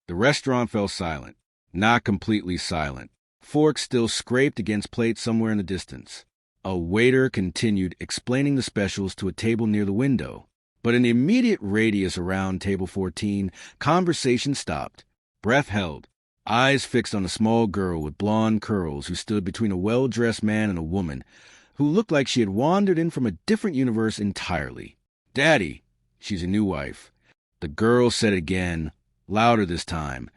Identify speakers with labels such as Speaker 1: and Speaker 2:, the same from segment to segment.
Speaker 1: The restaurant fell silent. Not completely silent. Forks still scraped against plates somewhere in the distance. A waiter continued explaining the specials to a table near the window. But in the immediate radius around table 14, conversation stopped. Breath held. Eyes fixed on a small girl with blonde curls who stood between a well-dressed man and a woman who looked like she had wandered in from a different universe entirely. "Daddy, she's your new wife." The girl said it again, louder this time,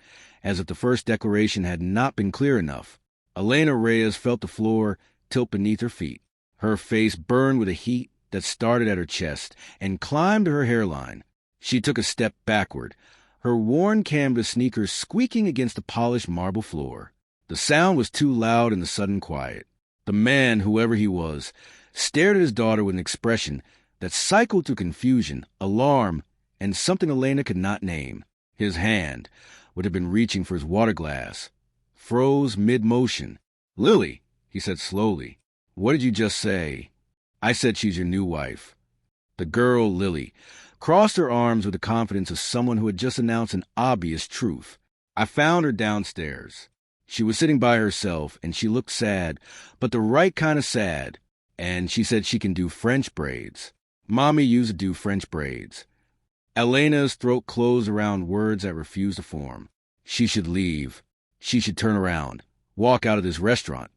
Speaker 1: as if the first declaration had not been clear enough. Elena Reyes felt the floor tilt beneath her feet. Her face burned with a heat that started at her chest and climbed to her hairline. She took a step backward, her worn canvas sneakers squeaking against the polished marble floor. The sound was too loud in the sudden quiet. The man, whoever he was, stared at his daughter with an expression that cycled through confusion, alarm, and something Elena could not name. His hand, which had been reaching for his water glass, froze mid-motion. "Lily," he said slowly, "what did you just say?" "I said she's your new wife." The girl, Lily, crossed her arms with the confidence of someone who had just announced an obvious truth. "I found her downstairs. She was sitting by herself, and she looked sad, but the right kind of sad. And she said she can do French braids. Mommy used to do French braids." Elena's throat closed around words that refused to form. She should leave. She should turn around, walk out of this restaurant,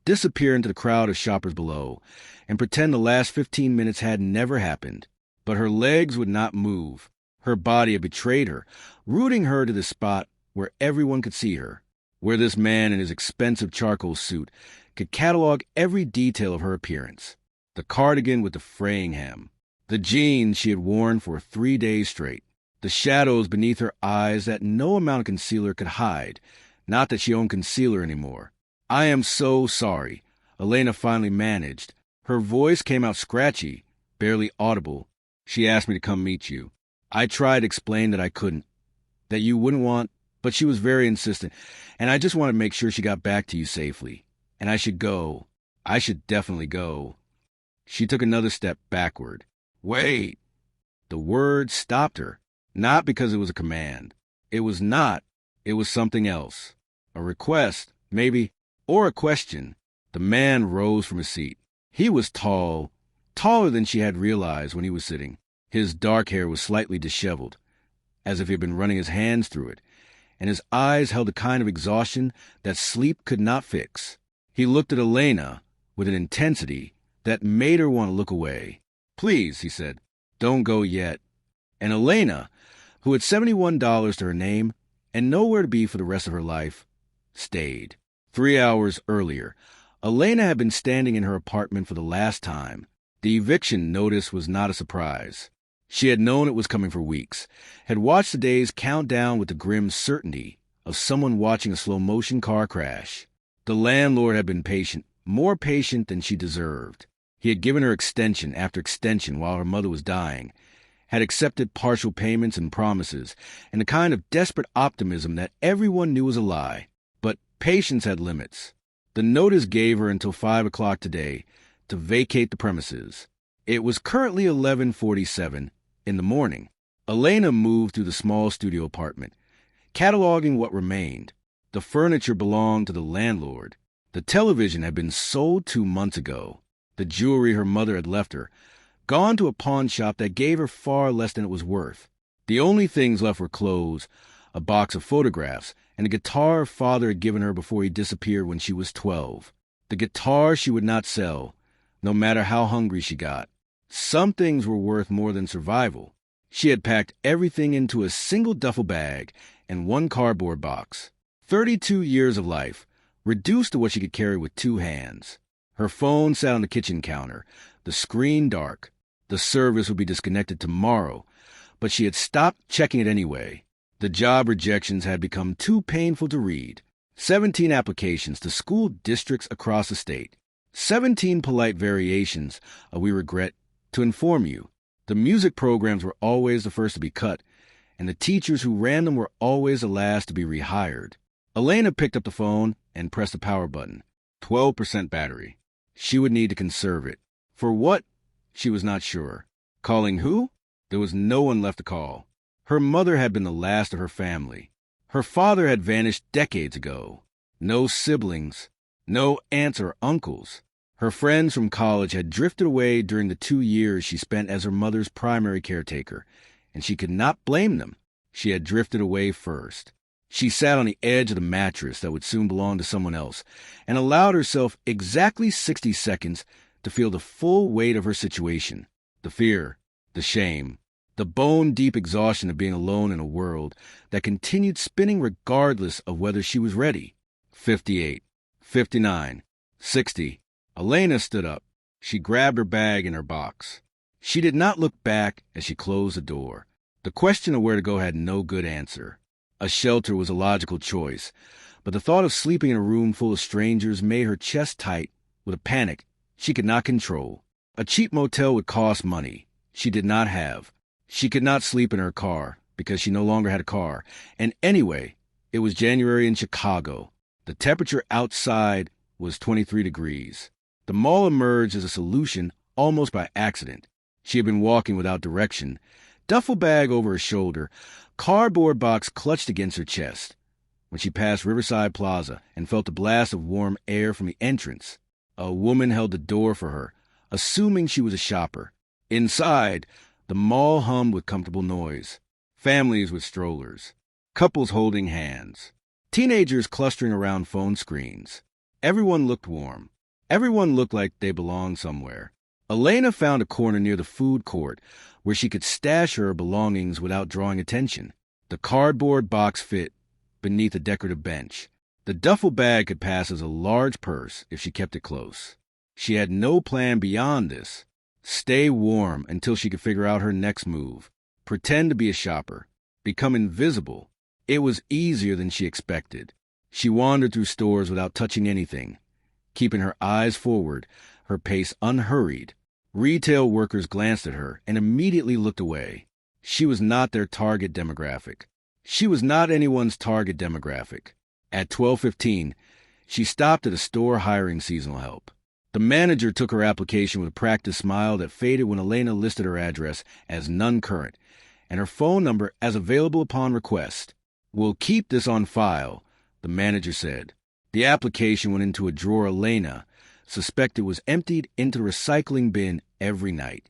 Speaker 1: disappear into the crowd of shoppers below, and pretend the last 15 minutes had never happened. But her legs would not move. Her body had betrayed her, rooting her to the spot where everyone could see her, where this man in his expensive charcoal suit could catalog every detail of her appearance. The cardigan with the fraying hem, the jeans she had worn for 3 days straight, the shadows beneath her eyes that no amount of concealer could hide, not that she owned concealer anymore. "I am so sorry," Elena finally managed. Her voice came out scratchy, barely audible. "She asked me to come meet you. I tried to explain that I couldn't, that you wouldn't want, but she was very insistent, and I just wanted to make sure she got back to you safely. And I should go. I should definitely go." She took another step backward. "Wait!" The word stopped her, not because it was a command. It was not. It was something else. A request, maybe, or a question. The man rose from his seat. He was tall, taller than she had realized when he was sitting. His dark hair was slightly disheveled, as if he had been running his hands through it, and his eyes held a kind of exhaustion that sleep could not fix. He looked at Elena with an intensity that made her want to look away. "Please," he said, "don't go yet." And Elena, who had $71 to her name and nowhere to be for the rest of her life, stayed. 3 hours earlier, Elena had been standing in her apartment for the last time. The eviction notice was not a surprise. She had known it was coming for weeks, had watched the days count down with the grim certainty of someone watching a slow-motion car crash. The landlord had been patient, more patient than she deserved. He had given her extension after extension while her mother was dying, had accepted partial payments and promises, and a kind of desperate optimism that everyone knew was a lie. But patience had limits. The notice gave her until 5 o'clock today to vacate the premises. It was currently 11:47 in the morning. Elena moved through the small studio apartment, cataloging what remained. The furniture belonged to the landlord. The television had been sold 2 months ago. The jewelry her mother had left her, gone to a pawn shop that gave her far less than it was worth. The only things left were clothes, a box of photographs, and a guitar her father had given her before he disappeared when she was 12. The guitar she would not sell, no matter how hungry she got. Some things were worth more than survival. She had packed everything into a single duffel bag and 1 cardboard box. 32 years of life, reduced to what she could carry with 2 hands. Her phone sat on the kitchen counter, the screen dark. The service would be disconnected tomorrow, but she had stopped checking it anyway. The job rejections had become too painful to read. 17 applications to school districts across the state. 17 polite variations of "we regret to inform you." The music programs were always the first to be cut, and the teachers who ran them were always the last to be rehired. Elena picked up the phone and pressed the power button. 12% battery. She would need to conserve it. For what? She was not sure. Calling who? There was no one left to call. Her mother had been the last of her family. Her father had vanished decades ago. No siblings, no aunts or uncles. Her friends from college had drifted away during the 2 years she spent as her mother's primary caretaker, and she could not blame them. She had drifted away first. She sat on the edge of the mattress that would soon belong to someone else and allowed herself exactly 60 seconds to feel the full weight of her situation, the fear, the shame, the bone-deep exhaustion of being alone in a world that continued spinning regardless of whether she was ready. 58, 59, 60. Elena stood up. She grabbed her bag and her box. She did not look back as she closed the door. The question of where to go had no good answer. A shelter was a logical choice, but the thought of sleeping in a room full of strangers made her chest tight with a panic she could not control. A cheap motel would cost money she did not have. She could not sleep in her car because she no longer had a car. And anyway, it was January in Chicago. The temperature outside was 23 degrees. The mall emerged as a solution almost by accident. She had been walking without direction, duffel bag over her shoulder, cardboard box clutched against her chest, when she passed Riverside Plaza and felt a blast of warm air from the entrance. A woman held the door for her, assuming she was a shopper. Inside, the mall hummed with comfortable noise. Families with strollers, couples holding hands, teenagers clustering around phone screens. Everyone looked warm. Everyone looked like they belonged somewhere. Elena found a corner near the food court where she could stash her belongings without drawing attention. The cardboard box fit beneath a decorative bench. The duffel bag could pass as a large purse if she kept it close. She had no plan beyond this. Stay warm until she could figure out her next move. Pretend to be a shopper. Become invisible. It was easier than she expected. She wandered through stores without touching anything, keeping her eyes forward, her pace unhurried. Retail workers glanced at her and immediately looked away. She was not their target demographic. She was not anyone's target demographic. At 12:15, she stopped at a store hiring seasonal help. The manager took her application with a practiced smile that faded when Elena listed her address as none current and her phone number as available upon request. "We'll keep this on file," the manager said. The application went into a drawer Elena suspected was emptied into the recycling bin every night.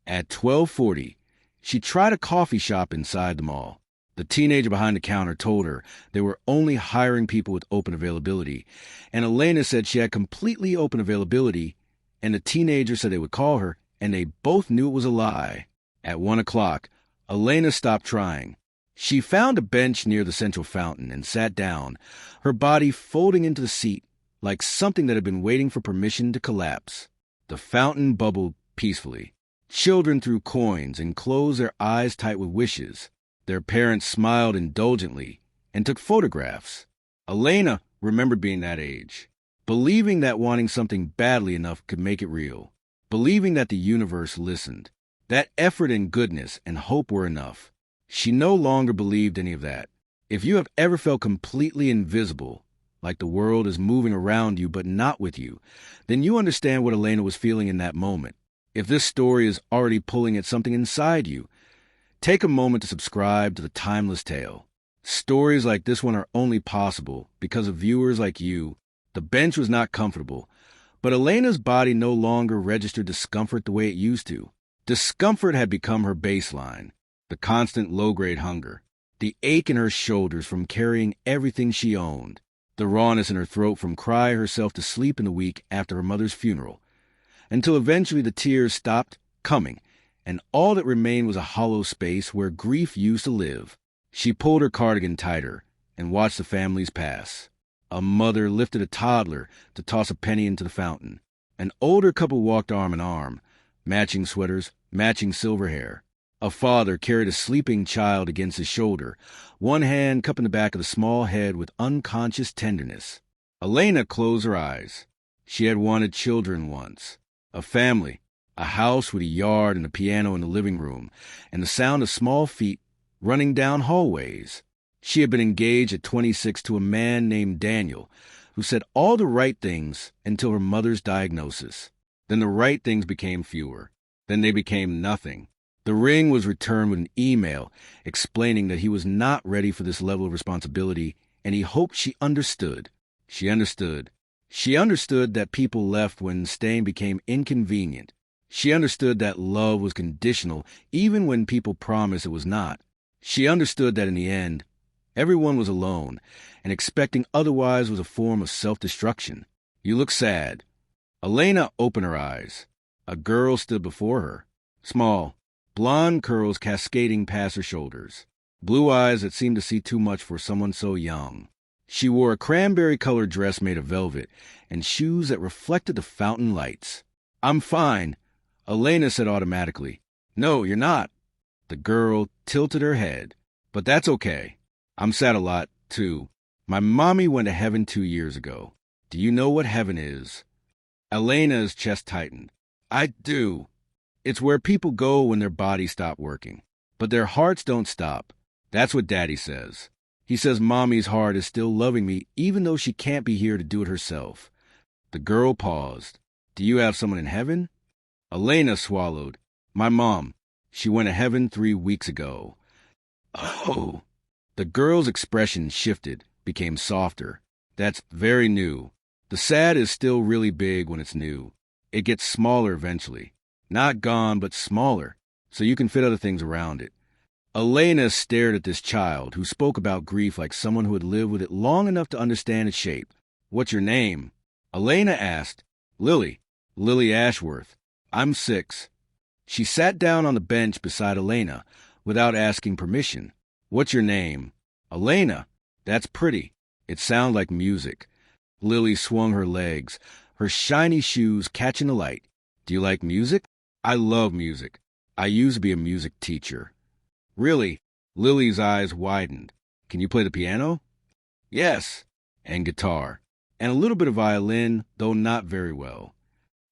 Speaker 1: At 12:40, she tried a coffee shop inside the mall. The teenager behind the counter told her they were only hiring people with open availability, and Elena said she had completely open availability, and the teenager said they would call her, and they both knew it was a lie. At 1 o'clock, Elena stopped trying. She found a bench near the central fountain and sat down, her body folding into the seat like something that had been waiting for permission to collapse. The fountain bubbled peacefully. Children threw coins and closed their eyes tight with wishes. Their parents smiled indulgently and took photographs. Elena remembered being that age, believing that wanting something badly enough could make it real, believing that the universe listened, that effort and goodness and hope were enough. She no longer believed any of that. If you have ever felt completely invisible, like the world is moving around you but not with you, then you understand what Elena was feeling in that moment. If this story is already pulling at something inside you, take a moment to subscribe to The Timeless Tale. Stories like this one are only possible because of viewers like you. The bench was not comfortable, but Elena's body no longer registered discomfort the way it used to. Discomfort had become her baseline. The constant low-grade hunger, the ache in her shoulders from carrying everything she owned, the rawness in her throat from crying herself to sleep in the week after her mother's funeral, until eventually the tears stopped coming, and all that remained was a hollow space where grief used to live. She pulled her cardigan tighter and watched the families pass. A mother lifted a toddler to toss a penny into the fountain. An older couple walked arm in arm, matching sweaters, matching silver hair. A father carried a sleeping child against his shoulder, one hand cupping the back of the small head with unconscious tenderness. Elena closed her eyes. She had wanted children once. A family, a house with a yard and a piano in the living room, and the sound of small feet running down hallways. She had been engaged at 26 to a man named Daniel, who said all the right things until her mother's diagnosis. Then the right things became fewer. Then they became nothing. The ring was returned with an email explaining that he was not ready for this level of responsibility, and he hoped she understood. She understood. She understood that people left when staying became inconvenient. She understood that love was conditional even when people promised it was not. She understood that in the end, everyone was alone, and expecting otherwise was a form of self-destruction. You look sad. Elena opened her eyes. A girl stood before her. Small, blonde curls cascading past her shoulders. Blue eyes that seemed to see too much for someone so young. She wore a cranberry-colored dress made of velvet and shoes that reflected the fountain lights. "I'm fine," Elena said automatically. "No, you're not." The girl tilted her head. "But that's okay. I'm sad a lot, too. My mommy went to heaven 2 years ago. Do you know what heaven is?" Elena's chest tightened. "I do. It's where people go when their bodies stop working. But their hearts don't stop. That's what Daddy says. He says Mommy's heart is still loving me even though she can't be here to do it herself." The girl paused. "Do you have someone in heaven?" Elena swallowed. "My mom. She went to heaven 3 weeks ago." "Oh." The girl's expression shifted, became softer. "That's very new. The sad is still really big when it's new. It gets smaller eventually. Not gone, but smaller, so you can fit other things around it." Elena stared at this child who spoke about grief like someone who had lived with it long enough to understand its shape. "What's your name?" Elena asked. "Lily. Lily Ashworth. I'm 6. She sat down on the bench beside Elena without asking permission. "What's your name?" "Elena. That's pretty. It sounds like music." Lily swung her legs, her shiny shoes catching the light. "Do you like music?" "I love music. I used to be a music teacher." "Really?" Lily's eyes widened. "Can you play the piano?" "Yes." "And guitar." "And a little bit of violin, though not very well."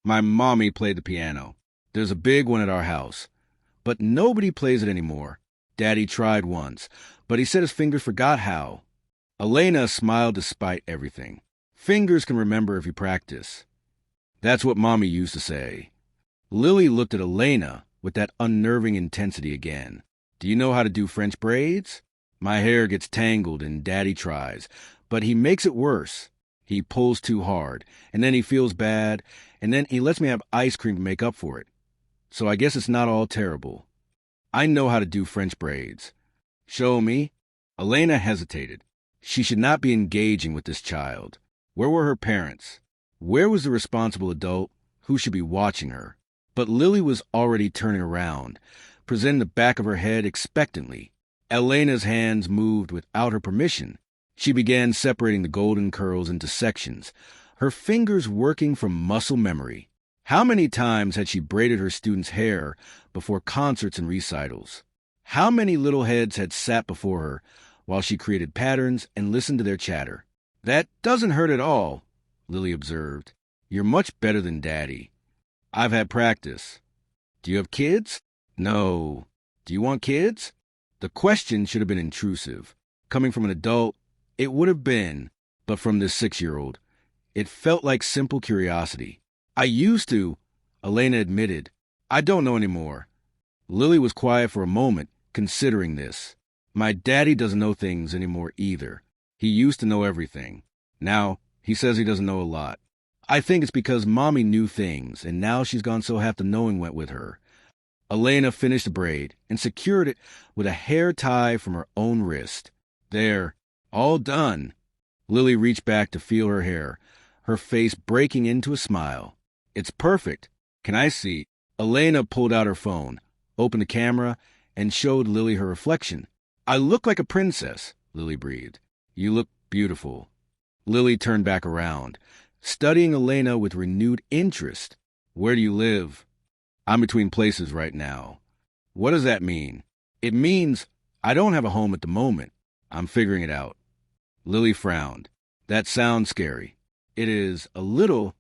Speaker 1: "My mommy played the piano. There's a big one at our house. But nobody plays it anymore. Daddy tried once, but he said his fingers forgot how." Elena smiled despite everything. "Fingers can remember if you practice." "That's what Mommy used to say." Lily looked at Elena with that unnerving intensity again. "Do you know how to do French braids?" "My hair gets tangled and Daddy tries, but he makes it worse. He pulls too hard, and then he feels bad, and then he lets me have ice cream to make up for it. So I guess it's not all terrible. I know how to do French braids." "Show me." Elena hesitated. She should not be engaging with this child. Where were her parents? Where was the responsible adult who should be watching her? But Lily was already turning around, presenting the back of her head expectantly. Elena's hands moved without her permission. She began separating the golden curls into sections, her fingers working from muscle memory. How many times had she braided her students' hair before concerts and recitals? How many little heads had sat before her while she created patterns and listened to their chatter? "That doesn't hurt at all," Lily observed. "You're much better than Daddy." "I've had practice." "Do you have kids?" "No." "Do you want kids?" The question should have been intrusive. Coming from an adult, it would have been, but from this 6-year-old, it felt like simple curiosity. "I used to," Elena admitted. "I don't know anymore." Lily was quiet for a moment, considering this. "My daddy doesn't know things anymore either. He used to know everything. Now, he says he doesn't know a lot. I think it's because Mommy knew things, and now she's gone so half the knowing went with her." Elena finished the braid and secured it with a hair tie from her own wrist. "There, all done." Lily reached back to feel her hair, her face breaking into a smile. "It's perfect. Can I see?" Elena pulled out her phone, opened the camera, and showed Lily her reflection. "I look like a princess," Lily breathed. "You look beautiful." Lily turned back around, studying Elena with renewed interest. "Where do you live?" "I'm between places right now." "What does that mean?" "It means I don't have a home at the moment. I'm figuring it out." Lily frowned. "That sounds scary." "It is a little."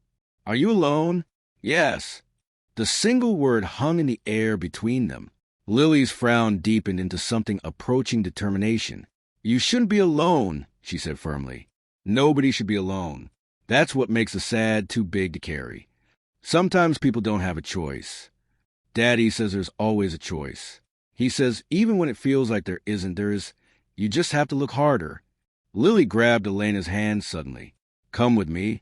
Speaker 1: "Are you alone?" "Yes." The single word hung in the air between them. Lily's frown deepened into something approaching determination. "You shouldn't be alone," she said firmly. "Nobody should be alone. That's what makes the sad too big to carry. Sometimes people don't have a choice." Daddy says there's always a choice. He says even when it feels like there isn't, there is. You just have to look harder. Lily grabbed Elena's hand suddenly. Come with me.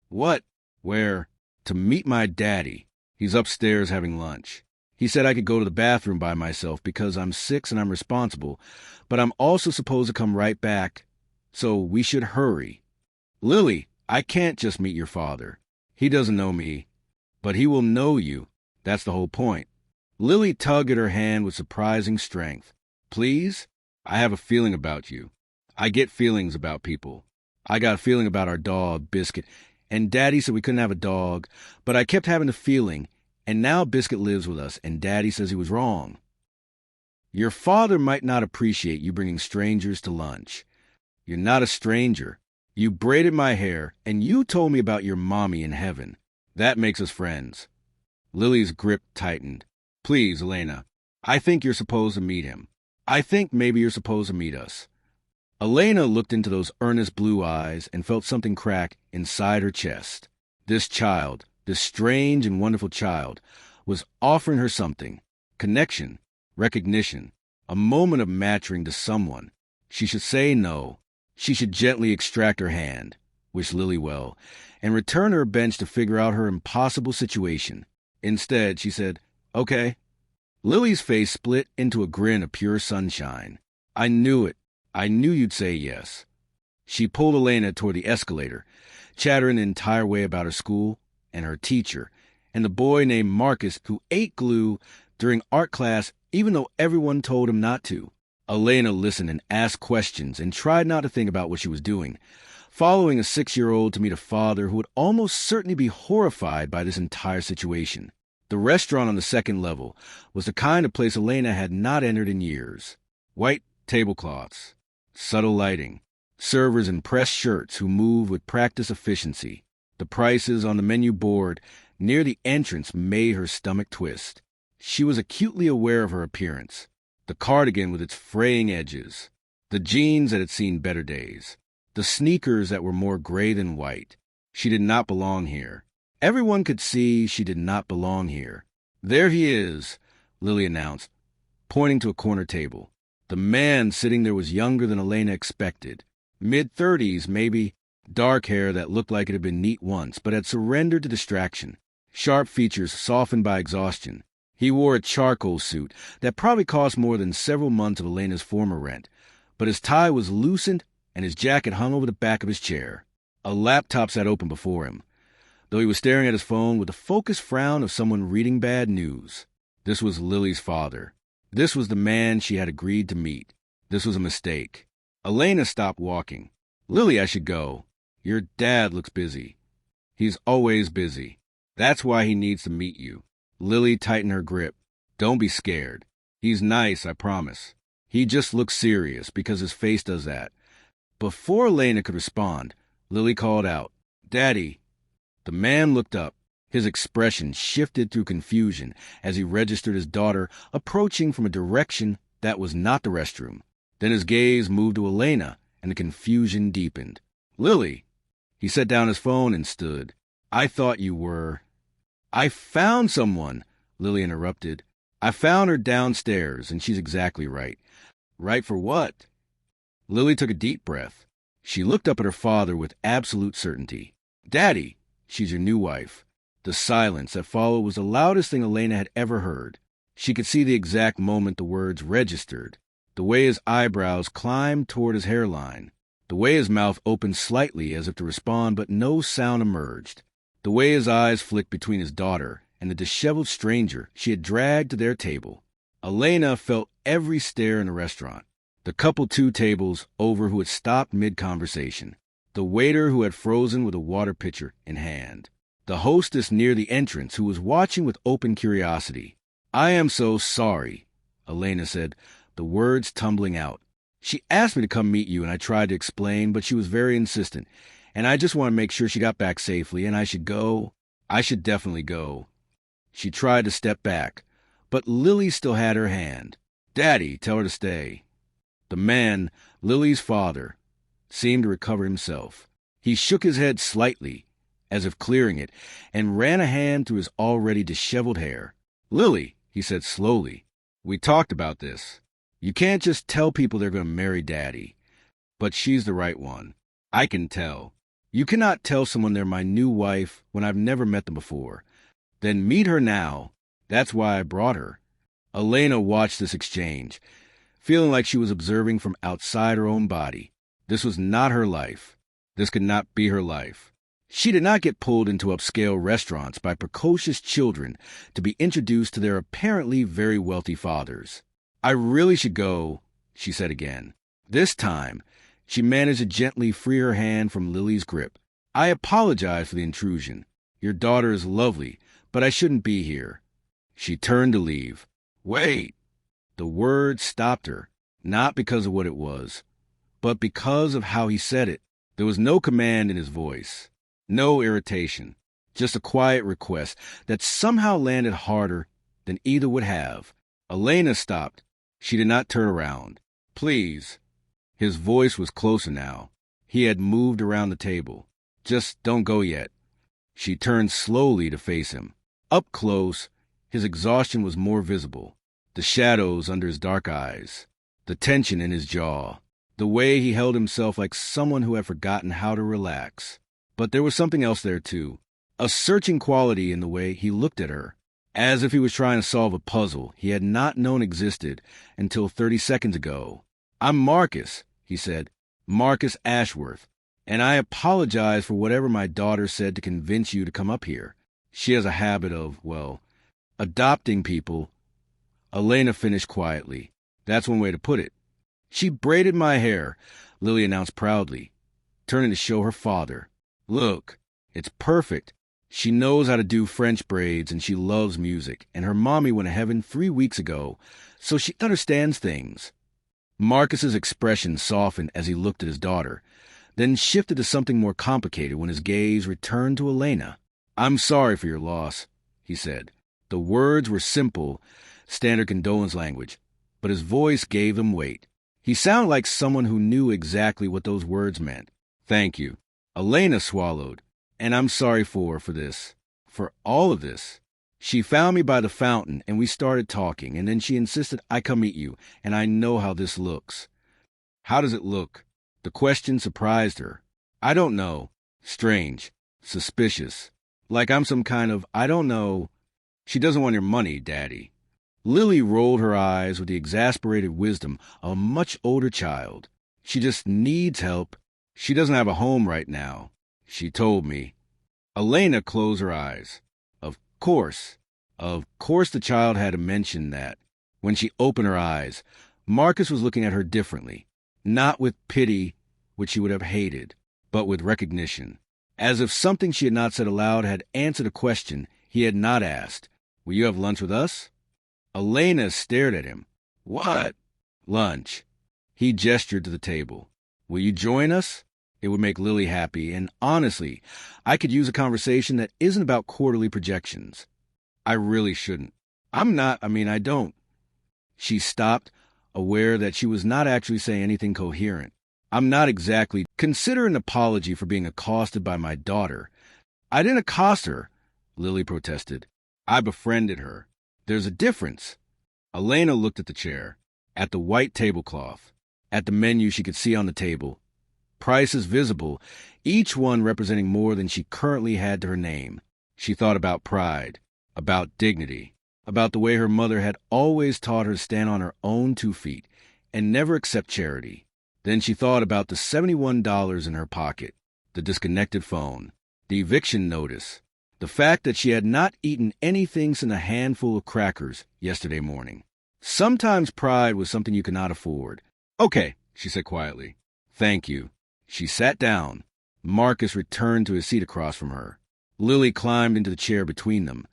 Speaker 1: What? Where? To meet my daddy. He's upstairs having lunch. He said I could go to the bathroom by myself because I'm 6 and I'm responsible, but I'm also supposed to come right back, so we should hurry. Lily, I can't just meet your father. He doesn't know me, but he will know you. That's the whole point. Lily tugged at her hand with surprising strength. Please? I have a feeling about you. I get feelings about people. I got a feeling about our dog, Biscuit, and Daddy said we couldn't have a dog, but I kept having a feeling, and now Biscuit lives with us, and Daddy says he was wrong. Your father might not appreciate you bringing strangers to lunch. You're not a stranger. You braided my hair, and you told me about your mommy in heaven. That makes us friends. Lily's grip tightened. Please, Elena, I think you're supposed to meet him. I think maybe you're supposed to meet us. Elena looked into those earnest blue eyes and felt something crack inside her chest. This child, this strange and wonderful child, was offering her something. Connection, recognition, a moment of matching to someone. She should say no. She should gently extract her hand, wish Lily well, and return to her bench to figure out her impossible situation. Instead, she said, okay. Lily's face split into a grin of pure sunshine. I knew it. I knew you'd say yes. She pulled Elena toward the escalator, chattering the entire way about her school and her teacher, and the boy named Marcus who ate glue during art class even though everyone told him not to. Elena listened and asked questions and tried not to think about what she was doing, following a 6-year-old to meet a father who would almost certainly be horrified by this entire situation. The restaurant on the second level was the kind of place Elena had not entered in years. White tablecloths, subtle lighting, servers in pressed shirts who moved with practiced efficiency. The prices on the menu board near the entrance made her stomach twist. She was acutely aware of her appearance. The cardigan with its fraying edges, the jeans that had seen better days, the sneakers that were more gray than white. She did not belong here. Everyone could see she did not belong here. There he is, Lily announced, pointing to a corner table. The man sitting there was younger than Elena expected. Mid-30s, maybe, dark hair that looked like it had been neat once, but had surrendered to distraction. Sharp features softened by exhaustion. He wore a charcoal suit that probably cost more than several months of Elena's former rent, but his tie was loosened and his jacket hung over the back of his chair. A laptop sat open before him, though he was staring at his phone with the focused frown of someone reading bad news. This was Lily's father. This was the man she had agreed to meet. This was a mistake. Elena stopped walking. Lily, I should go. Your dad looks busy. He's always busy. That's why he needs to meet you. Lily tightened her grip. Don't be scared. He's nice, I promise. He just looks serious because his face does that. Before Elena could respond, Lily called out, Daddy. The man looked up. His expression shifted through confusion as he registered his daughter approaching from a direction that was not the restroom. Then his gaze moved to Elena, and the confusion deepened. Lily! He set down his phone and stood. I thought you were... I found someone, Lily interrupted. I found her downstairs, and she's exactly right. Right for what? Lily took a deep breath. She looked up at her father with absolute certainty. Daddy, she's your new wife. The silence that followed was the loudest thing Elena had ever heard. She could see the exact moment the words registered, the way his eyebrows climbed toward his hairline, the way his mouth opened slightly as if to respond but no sound emerged, the way his eyes flicked between his daughter and the disheveled stranger she had dragged to their table. Elena felt every stare in the restaurant. The couple 2 tables over who had stopped mid-conversation, the waiter who had frozen with a water pitcher in hand, the hostess near the entrance who was watching with open curiosity. I am so sorry, Elena said, the words tumbling out. She asked me to come meet you, and I tried to explain, but she was very insistent, and I just want to make sure she got back safely, and I should go. I should definitely go. She tried to step back, but Lily still had her hand. Daddy, tell her to stay. The man, Lily's father, seemed to recover himself. He shook his head slightly, as if clearing it, and ran a hand through his already disheveled hair. Lily, he said slowly, we talked about this. You can't just tell people they're going to marry Daddy. But she's the right one. I can tell. You cannot tell someone they're my new wife when I've never met them before. Then meet her now. That's why I brought her. Elena watched this exchange, feeling like she was observing from outside her own body. This was not her life. This could not be her life. She did not get pulled into upscale restaurants by precocious children to be introduced to their apparently very wealthy fathers. I really should go, she said again. This time, she managed to gently free her hand from Lily's grip. I apologize for the intrusion. Your daughter is lovely, but I shouldn't be here. She turned to leave. Wait! The word stopped her, not because of what it was, but because of how he said it. There was no command in his voice, no irritation, just a quiet request that somehow landed harder than either would have. Elena stopped. She did not turn around. Please. His voice was closer now. He had moved around the table. Just don't go yet. She turned slowly to face him. Up close, his exhaustion was more visible. The shadows under his dark eyes, the tension in his jaw, the way he held himself like someone who had forgotten how to relax. But there was something else there, too. A searching quality in the way he looked at her, as if he was trying to solve a puzzle he had not known existed until 30 seconds ago. I'm Marcus, he said, Marcus Ashworth, and I apologize for whatever my daughter said to convince you to come up here. She has a habit of, well, adopting people. Elena finished quietly. That's one way to put it. She braided my hair, Lily announced proudly, turning to show her father. Look, it's perfect. She knows how to do French braids and she loves music, and her mommy went to heaven 3 weeks ago, so she understands things. Marcus's expression softened as he looked at his daughter, then shifted to something more complicated when his gaze returned to Elena. I'm sorry for your loss, he said. The words were simple, standard condolence language, but his voice gave them weight. He sounded like someone who knew exactly what those words meant. Thank you. Elena swallowed. And I'm sorry for this. For all of this. She found me by the fountain, and we started talking, and then she insisted I come meet you, and I know how this looks. How does it look? The question surprised her. I don't know. Strange. Suspicious. Like I'm some kind of, I don't know. She doesn't want your money, Daddy. Lily rolled her eyes with the exasperated wisdom of a much older child. She just needs help. She doesn't have a home right now. She told me. Elena closed her eyes. Of course the child had to mention that. When she opened her eyes, Marcus was looking at her differently, not with pity, which she would have hated, but with recognition, as if something she had not said aloud had answered a question he had not asked. Will you have lunch with us? Elena stared at him. What? Lunch. He gestured to the table. Will you join us? It would make Lily happy, and honestly, I could use a conversation that isn't about quarterly projections. I really shouldn't. I don't. She stopped, aware that she was not actually saying anything coherent. I'm not exactly. Consider an apology for being accosted by my daughter. I didn't accost her, Lily protested. I befriended her. There's a difference. Elena looked at the chair, at the white tablecloth, at the menu she could see on the table. Prices visible, each one representing more than she currently had to her name. She thought about pride, about dignity, about the way her mother had always taught her to stand on her own 2 feet and never accept charity. Then she thought about the $71 in her pocket, the disconnected phone, the eviction notice, the fact that she had not eaten anything since a handful of crackers yesterday morning. Sometimes pride was something you could not afford. Okay, she said quietly. Thank you. She sat down. Marcus returned to his seat across from her. Lily climbed into the chair between them,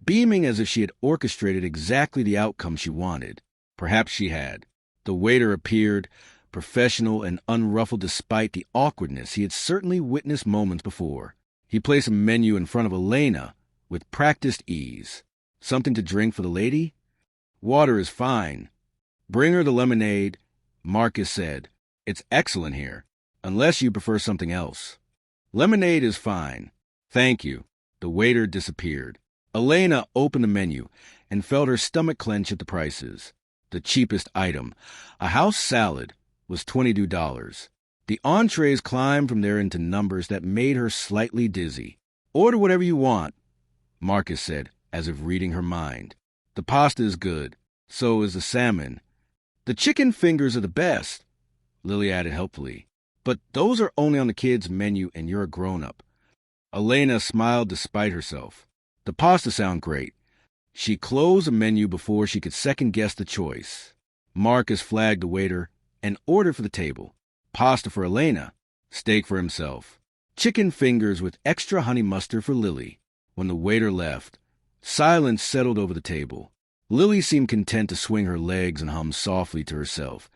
Speaker 1: beaming as if she had orchestrated exactly the outcome she wanted. Perhaps she had. The waiter appeared, professional and unruffled despite the awkwardness he had certainly witnessed moments before. He placed a menu in front of Elena with practiced ease. Something to drink for the lady? Water is fine. Bring her the lemonade, Marcus said. It's excellent here, unless you prefer something else. Lemonade is fine. Thank you. The waiter disappeared. Elena opened the menu and felt her stomach clench at the prices. The cheapest item, a house salad, was $22. The entrees climbed from there into numbers that made her slightly dizzy. "Order whatever you want," Marcus said, as if reading her mind. "The pasta is good. So is the salmon. The chicken fingers are the best," Lily added helpfully. "But those are only on the kids' menu and you're a grown-up." Elena smiled despite herself. "The pasta sound great." She closed the menu before she could second-guess the choice. Marcus flagged the waiter and ordered for the table. Pasta for Elena, steak for himself, chicken fingers with extra honey mustard for Lily. When the waiter left, silence settled over the table. Lily seemed content to swing her legs and hum softly to herself,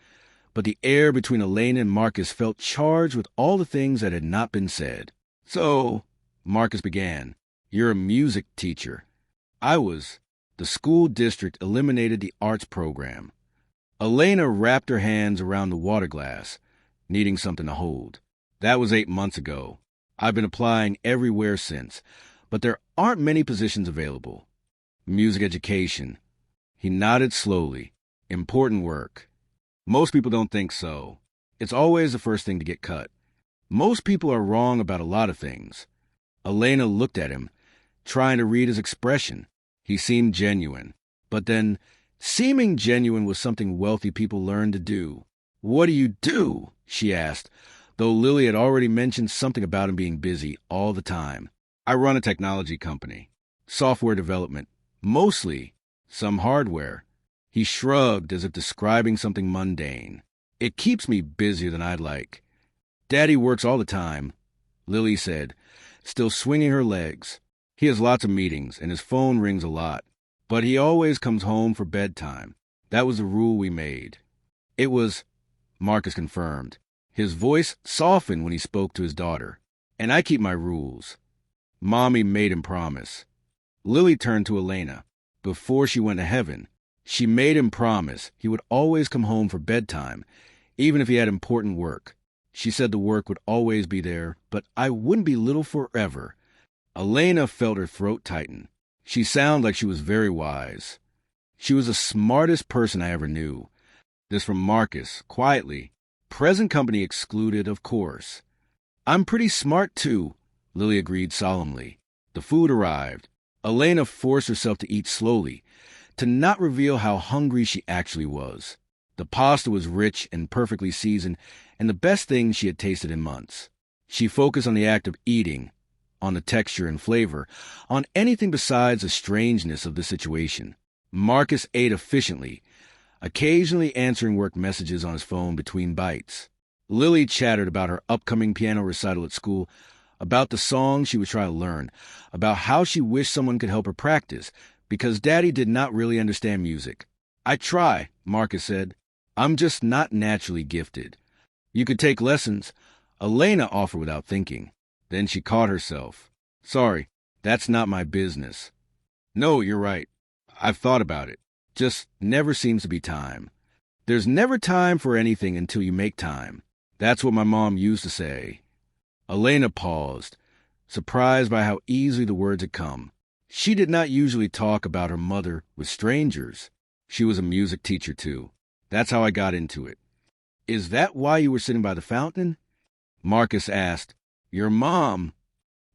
Speaker 1: but the air between Elena and Marcus felt charged with all the things that had not been said. "So," Marcus began, "you're a music teacher." "I was. The school district eliminated the arts program." Elena wrapped her hands around the water glass, needing something to hold. "That was 8 months ago. I've been applying everywhere since, but there aren't many positions available." "Music education." He nodded slowly. "Important work." "Most people don't think so. It's always the first thing to get cut. Most people are wrong about a lot of things." Elena looked at him, trying to read his expression. He seemed genuine. But then, seeming genuine was something wealthy people learn to do. "What do you do?" she asked, though Lily had already mentioned something about him being busy all the time. "I run a technology company. Software development. Mostly. Some hardware." He shrugged as if describing something mundane. "It keeps me busier than I'd like." "Daddy works all the time," Lily said, still swinging her legs. "He has lots of meetings, and his phone rings a lot. But he always comes home for bedtime. That was the rule we made." "It was," Marcus confirmed. His voice softened when he spoke to his daughter. "And I keep my rules. Mommy made him promise." Lily turned to Elena. Before she went to heaven, she made him promise he would always come home for bedtime, even if he had important work. She said the work would always be there, but I wouldn't be little forever. Elena felt her throat tighten. She sounded like she was very wise. She was the smartest person I ever knew. This from Marcus, quietly. Present company excluded, of course. "I'm pretty smart, too," Lily agreed solemnly. The food arrived. Elena forced herself to eat slowly, to not reveal how hungry she actually was. The pasta was rich and perfectly seasoned, and the best thing she had tasted in months. She focused on the act of eating, on the texture and flavor, on anything besides the strangeness of the situation. Marcus ate efficiently, occasionally answering work messages on his phone between bites. Lily chattered about her upcoming piano recital at school, about the songs she would try to learn, about how she wished someone could help her practice, because Daddy did not really understand music. "I try," Marcus said. "I'm just not naturally gifted." "You could take lessons," Elena offered without thinking. Then she caught herself. "Sorry, that's not my business." "No, you're right. I've thought about it. Just never seems to be time. There's never time for anything until you make time. That's what my mom used to say." Elena paused, surprised by how easily the words had come. She did not usually talk about her mother with strangers. She was a music teacher, too. "That's how I got into it." "Is that why you were sitting by the fountain?" Marcus asked. "Your mom..."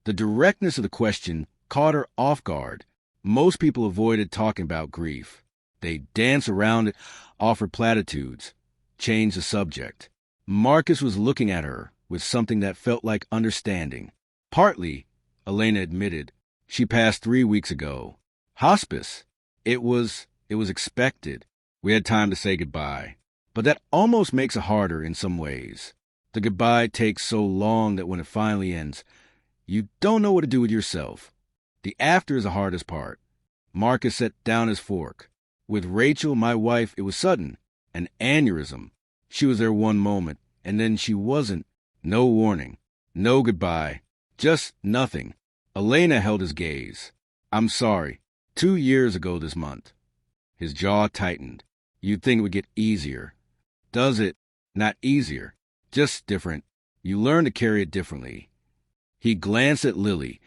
Speaker 1: The directness of the question caught her off guard. Most people avoided talking about grief. They danced around it, offered platitudes, changed the subject. Marcus was looking at her with something that felt like understanding. "Partly," Elena admitted. "She passed 3 weeks ago. Hospice. It was expected. We had time to say goodbye. But that almost makes it harder in some ways. The goodbye takes so long that when it finally ends, you don't know what to do with yourself. The after is the hardest part." Marcus set down his fork. "With Rachel, my wife, it was sudden. An aneurysm. She was there one moment, and then she wasn't. No warning. No goodbye. Just nothing." Elena held his gaze. "I'm sorry. 2 years ago this month." His jaw tightened. "You'd think it would get easier." "Does it?" "Not easier. Just different. You learn to carry it differently." He glanced at Lily,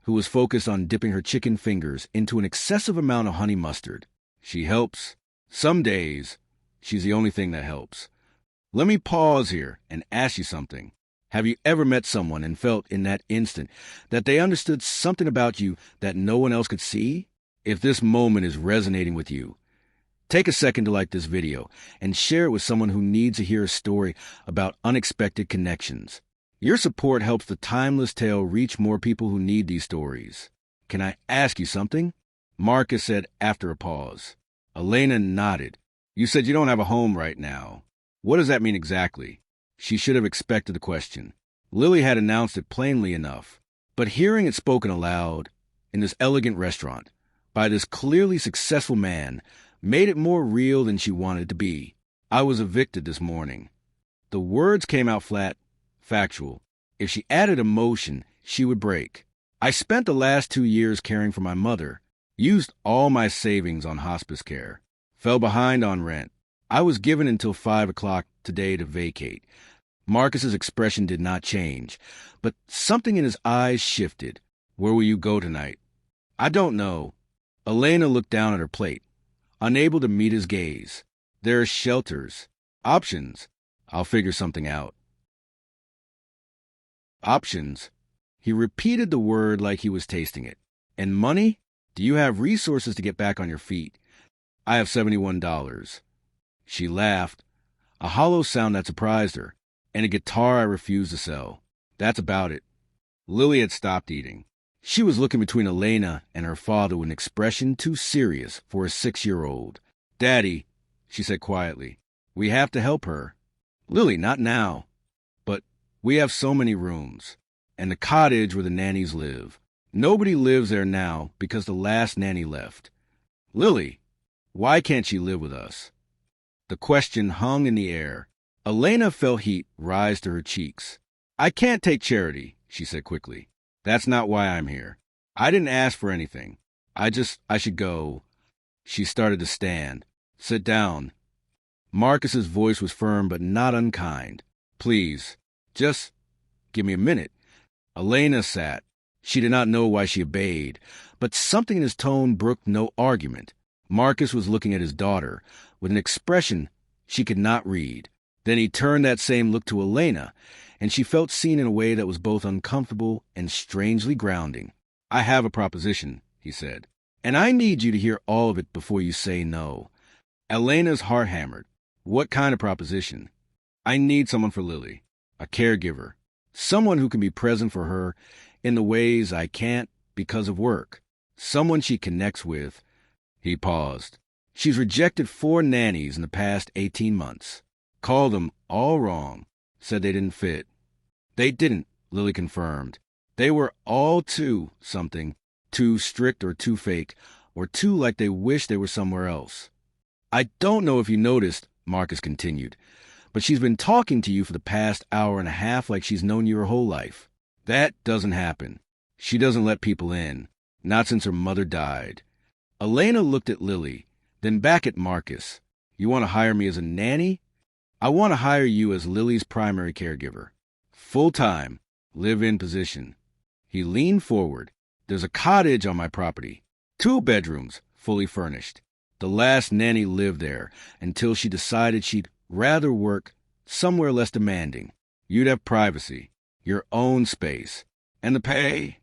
Speaker 1: who was focused on dipping her chicken fingers into an excessive amount of honey mustard. She helps. Some days, she's the only thing that helps. Let me pause here and ask you something. Have you ever met someone and felt in that instant that they understood something about you that no one else could see? If this moment is resonating with you, take a second to like this video and share it with someone who needs to hear a story about unexpected connections. Your support helps the timeless tale reach more people who need these stories. Can I ask you something? Marcus said after a pause. Elena nodded. You said you don't have a home right now. What does that mean exactly? She should have expected the question. Lily had announced it plainly enough, but hearing it spoken aloud in this elegant restaurant by this clearly successful man made it more real than she wanted it to be. I was evicted this morning. The words came out flat, factual. If she added emotion, she would break. I spent the last 2 years caring for my mother, used all my savings on hospice care, fell behind on rent. I was given until 5 o'clock today to vacate. Marcus's expression did not change, but something in his eyes shifted. Where will you go tonight? I don't know. Elena looked down at her plate, unable to meet his gaze. There are shelters. Options. I'll figure something out. Options. He repeated the word like he was tasting it. And money? Do you have resources to get back on your feet? I have $71. She laughed, a hollow sound that surprised her, and a guitar I refused to sell. That's about it. Lily had stopped eating. She was looking between Elena and her father with an expression too serious for a 6-year-old. Daddy, she said quietly, we have to help her. Lily, not now. But we have so many rooms. And the cottage where the nannies live. Nobody lives there now because the last nanny left. Lily, why can't she live with us? The question hung in the air. Elena felt heat rise to her cheeks. I can't take charity, she said quickly. That's not why I'm here. I didn't ask for anything. I should go. She started to stand. Sit down. Marcus's voice was firm but not unkind. Please, just give me a minute. Elena sat. She did not know why she obeyed, but something in his tone brooked no argument. Marcus was looking at his daughter with an expression she could not read. Then he turned that same look to Elena, and she felt seen in a way that was both uncomfortable and strangely grounding. I have a proposition, he said, and I need you to hear all of it before you say no. Elena's heart hammered. What kind of proposition? I need someone for Lily, a caregiver, someone who can be present for her in the ways I can't because of work, someone she connects with. He paused. She's rejected 4 nannies in the past 18 months. Called them all wrong. Said they didn't fit. They didn't, Lily confirmed. They were all too something, too strict or too fake, or too like they wished they were somewhere else. I don't know if you noticed, Marcus continued, but she's been talking to you for the past hour and a half like she's known you her whole life. That doesn't happen. She doesn't let people in, not since her mother died. Elena looked at Lily, then back at Marcus. You want to hire me as a nanny? I want to hire you as Lily's primary caregiver. Full-time, live-in position. He leaned forward. There's a cottage on my property. 2 bedrooms, fully furnished. The last nanny lived there until she decided she'd rather work somewhere less demanding. You'd have privacy, your own space. And the pay?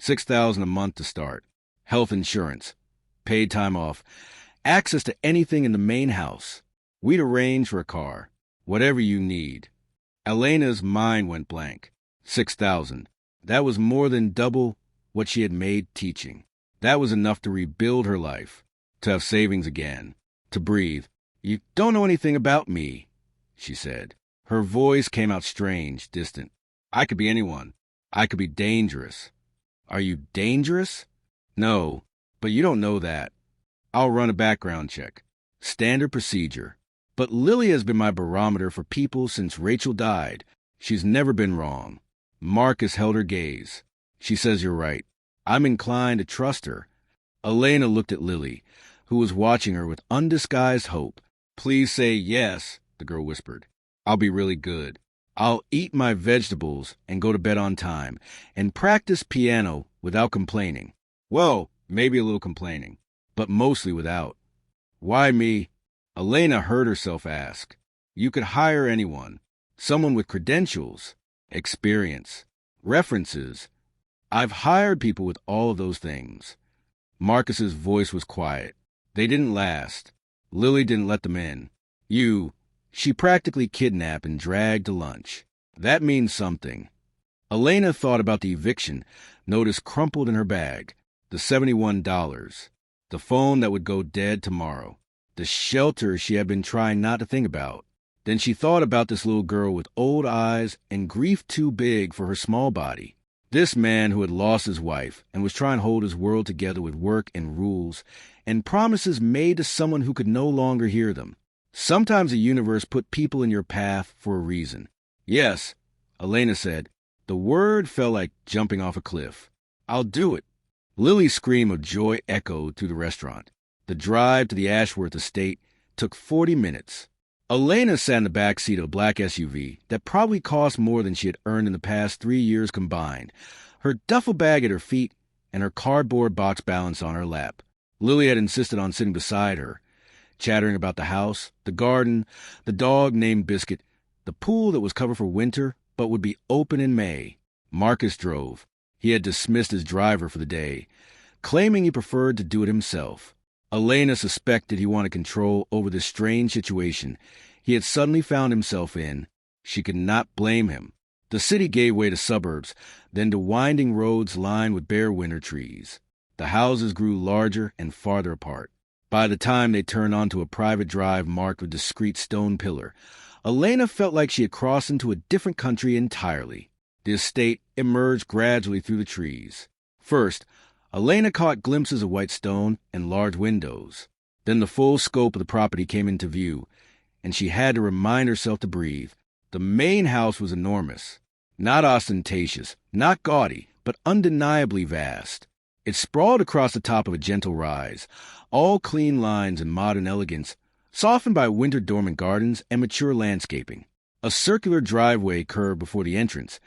Speaker 1: $6,000 a month to start. Health insurance, paid time off, access to anything in the main house. We'd arrange for a car, whatever you need. Elena's mind went blank. $6,000. That was more than double what she had made teaching. That was enough to rebuild her life, to have savings again, to breathe. You don't know anything about me, she said. Her voice came out strange, distant. I could be anyone. I could be dangerous. Are you dangerous? No, but you don't know that. I'll run a background check. Standard procedure. But Lily has been my barometer for people since Rachel died. She's never been wrong. Marcus held her gaze. She says you're right. I'm inclined to trust her. Elena looked at Lily, who was watching her with undisguised hope. Please say yes, the girl whispered. I'll be really good. I'll eat my vegetables and go to bed on time and practice piano without complaining. Well, maybe a little complaining, but mostly without. Why me? Elena heard herself ask. You could hire anyone. Someone with credentials, experience, references. I've hired people with all of those things. Marcus's voice was quiet. They didn't last. Lily didn't let them in. She practically kidnapped and dragged to lunch. That means something. Elena thought about the eviction notice crumpled in her bag, the $71, the phone that would go dead tomorrow, the shelter she had been trying not to think about. Then she thought about this little girl with old eyes and grief too big for her small body. This man who had lost his wife and was trying to hold his world together with work and rules and promises made to someone who could no longer hear them. Sometimes the universe put people in your path for a reason. Yes, Elena said. The word felt like jumping off a cliff. I'll do it. Lily's scream of joy echoed through the restaurant. The drive to the Ashworth estate took 40 minutes. Elena sat in the back seat of a black SUV that probably cost more than she had earned in the past 3 years combined, her duffel bag at her feet and her cardboard box balanced on her lap. Lily had insisted on sitting beside her, chattering about the house, the garden, the dog named Biscuit, the pool that was covered for winter but would be open in May. Marcus drove. He had dismissed his driver for the day, claiming he preferred to do it himself. Elena suspected he wanted control over this strange situation he had suddenly found himself in. She could not blame him. The city gave way to suburbs, then to winding roads lined with bare winter trees. The houses grew larger and farther apart. By the time they turned onto a private drive marked with discreet stone pillar, Elena felt like she had crossed into a different country entirely. The estate emerged gradually through the trees. First, Elena caught glimpses of white stone and large windows. Then the full scope of the property came into view, and she had to remind herself to breathe. The main house was enormous. Not ostentatious, not gaudy, but undeniably vast. It sprawled across the top of a gentle rise, all clean lines and modern elegance, softened by winter-dormant gardens and mature landscaping. A circular driveway curved before the entrance,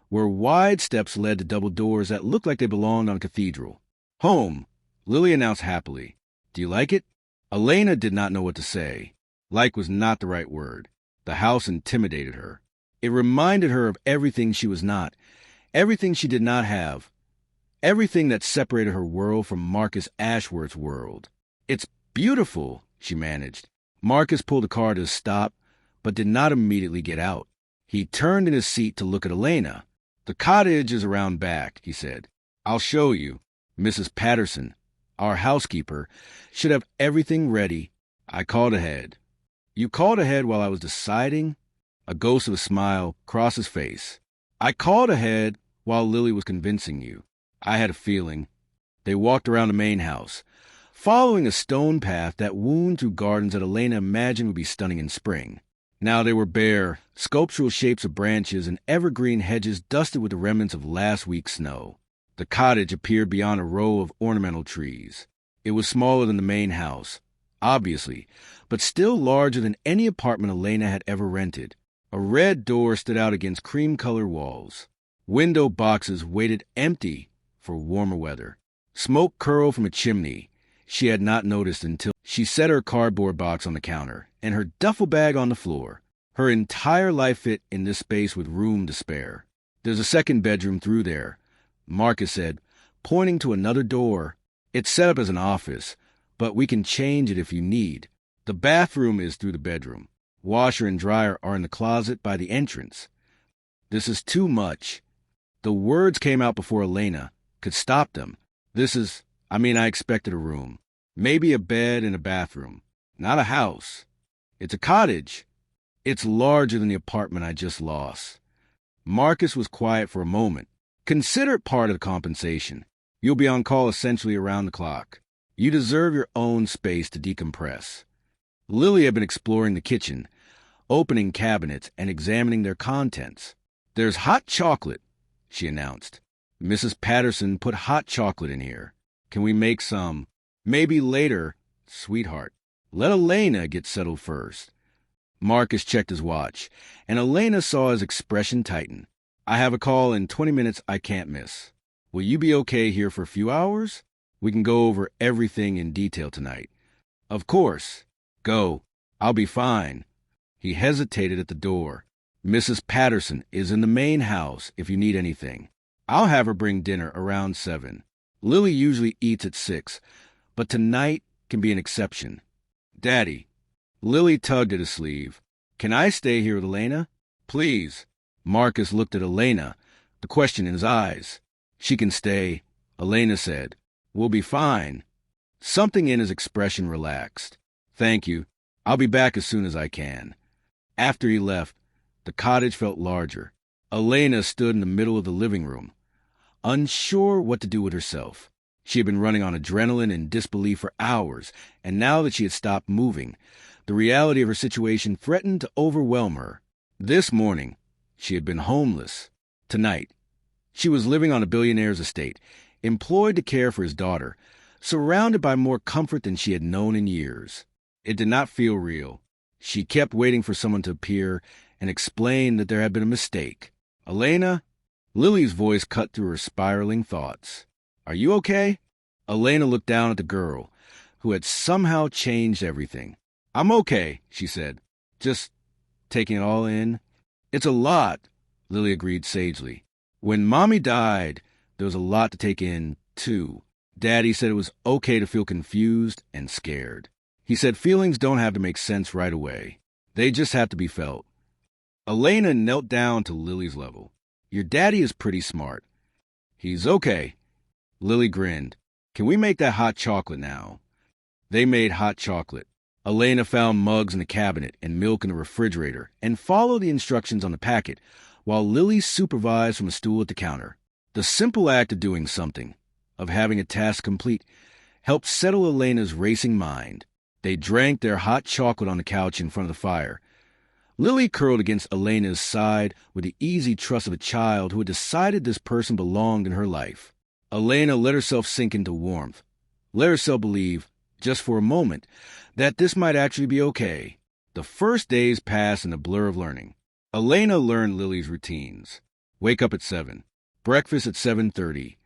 Speaker 1: where wide steps led to double doors that looked like they belonged on a cathedral. Home, Lily announced happily. Do you like it? Elena did not know what to say. Like was not the right word. The house intimidated her. It reminded her of everything she was not, everything she did not have, everything that separated her world from Marcus Ashworth's world. It's beautiful, she managed. Marcus pulled the car to a stop, but did not immediately get out. He turned in his seat to look at Elena. The cottage is around back, he said. I'll show you. Mrs. Patterson, our housekeeper, should have everything ready. I called ahead. You called ahead while I was deciding? A ghost of a smile crossed his face. I called ahead while Lily was convincing you. I had a feeling. They walked around the main house, following a stone path that wound through gardens that Elena imagined would be stunning in spring. Now they were bare, sculptural shapes of branches and evergreen hedges dusted with the remnants of last week's snow. The cottage appeared beyond a row of ornamental trees. It was smaller than the main house, obviously, but still larger than any apartment Elena had ever rented. A red door stood out against cream-colored walls. Window boxes waited empty for warmer weather. Smoke curled from a chimney she had not noticed until she set her cardboard box on the counter and her duffel bag on the floor. Her entire life fit in this space with room to spare. There's a second bedroom through there, Marcus said, pointing to another door. It's set up as an office, but we can change it if you need. The bathroom is through the bedroom. Washer and dryer are in the closet by the entrance. This is too much. The words came out before Elena could stop them. I expected a room. Maybe a bed and a bathroom. Not a house. It's a cottage. It's larger than the apartment I just lost. Marcus was quiet for a moment. Consider it part of the compensation. You'll be on call essentially around the clock. You deserve your own space to decompress. Lily had been exploring the kitchen, opening cabinets and examining their contents. There's hot chocolate, she announced. Mrs. Patterson put hot chocolate in here. Can we make some? Maybe later, sweetheart. Let Elena get settled first. Marcus checked his watch, and Elena saw his expression tighten. I have a call in 20 minutes I can't miss. Will you be okay here for a few hours? We can go over everything in detail tonight. Of course. Go. I'll be fine. He hesitated at the door. Mrs. Patterson is in the main house if you need anything. I'll have her bring dinner around 7. Lily usually eats at 6, but tonight can be an exception. Daddy. Lily tugged at his sleeve. Can I stay here with Elena? Please. Marcus looked at Elena, the question in his eyes. She can stay, Elena said. We'll be fine. Something in his expression relaxed. Thank you. I'll be back as soon as I can. After he left, the cottage felt larger. Elena stood in the middle of the living room, unsure what to do with herself. She had been running on adrenaline and disbelief for hours, and now that she had stopped moving, the reality of her situation threatened to overwhelm her. This morning, she had been homeless. Tonight, she was living on a billionaire's estate, employed to care for his daughter, surrounded by more comfort than she had known in years. It did not feel real. She kept waiting for someone to appear and explain that there had been a mistake. Elena? Lily's voice cut through her spiraling thoughts. Are you okay? Elena looked down at the girl, who had somehow changed everything. I'm okay, she said, just taking it all in. It's a lot, Lily agreed sagely. When Mommy died, there was a lot to take in, too. Daddy said it was okay to feel confused and scared. He said feelings don't have to make sense right away. They just have to be felt. Elena knelt down to Lily's level. Your daddy is pretty smart. He's okay. Lily grinned. Can we make that hot chocolate now? They made hot chocolate. Elena found mugs in the cabinet and milk in the refrigerator and followed the instructions on the packet, while Lily supervised from a stool at the counter. The simple act of doing something, of having a task complete, helped settle Elena's racing mind. They drank their hot chocolate on the couch in front of the fire. Lily curled against Elena's side with the easy trust of a child who had decided this person belonged in her life. Elena let herself sink into warmth, let herself believe, just for a moment, that this might actually be okay. The first days passed in a blur of learning. Elena learned Lily's routines. Wake up at 7. Breakfast at 7:30.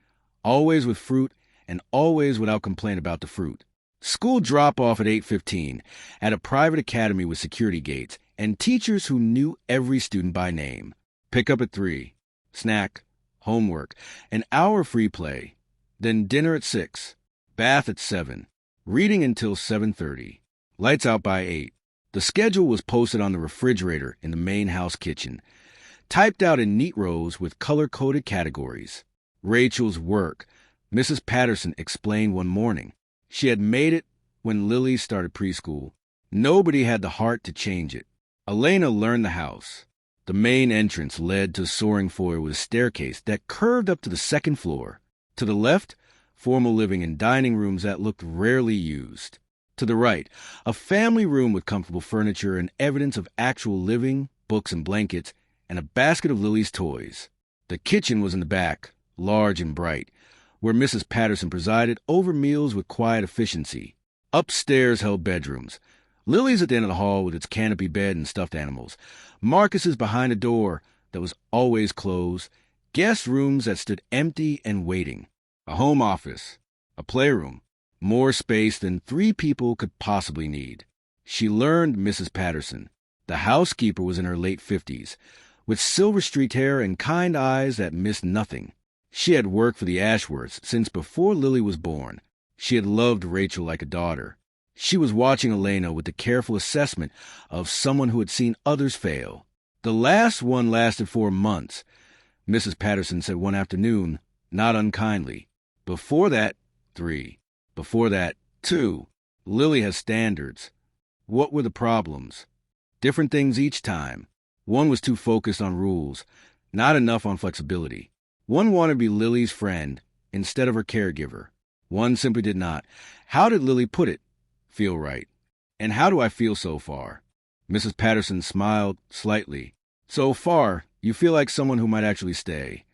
Speaker 1: Always with fruit and always without complaint about the fruit. School drop-off at 8:15 at a private academy with security gates and teachers who knew every student by name. Pick up at 3. Snack, homework, an hour free play. Then dinner at 6. Bath at 7. Reading until 7:30. Lights out by 8. The schedule was posted on the refrigerator in the main house kitchen, typed out in neat rows with color-coded categories. Rachel's work, Mrs. Patterson explained one morning. She had made it when Lily started preschool. Nobody had the heart to change it. Elena learned the house. The main entrance led to a soaring foyer with a staircase that curved up to the second floor. To the left, formal living and dining rooms that looked rarely used. To the right, a family room with comfortable furniture and evidence of actual living, books and blankets, and a basket of Lily's toys. The kitchen was in the back, large and bright, where Mrs. Patterson presided over meals with quiet efficiency. Upstairs held bedrooms. Lily's at the end of the hall with its canopy bed and stuffed animals. Marcus's behind a door that was always closed. Guest rooms that stood empty and waiting. A home office. A playroom. More space than 3 people could possibly need. She learned Mrs. Patterson. The housekeeper was in her late 50s, with silver-streaked hair and kind eyes that missed nothing. She had worked for the Ashworths since before Lily was born. She had loved Rachel like a daughter. She was watching Elena with the careful assessment of someone who had seen others fail. The last one lasted 4 months, Mrs. Patterson said one afternoon, not unkindly. Before that, 3. Before that, 2. Lily has standards. What were the problems? Different things each time. One was too focused on rules, not enough on flexibility. One wanted to be Lily's friend instead of her caregiver. One simply did not. How did Lily put it? Feel right. And how do I feel so far? Mrs. Patterson smiled slightly. So far, you feel like someone who might actually stay.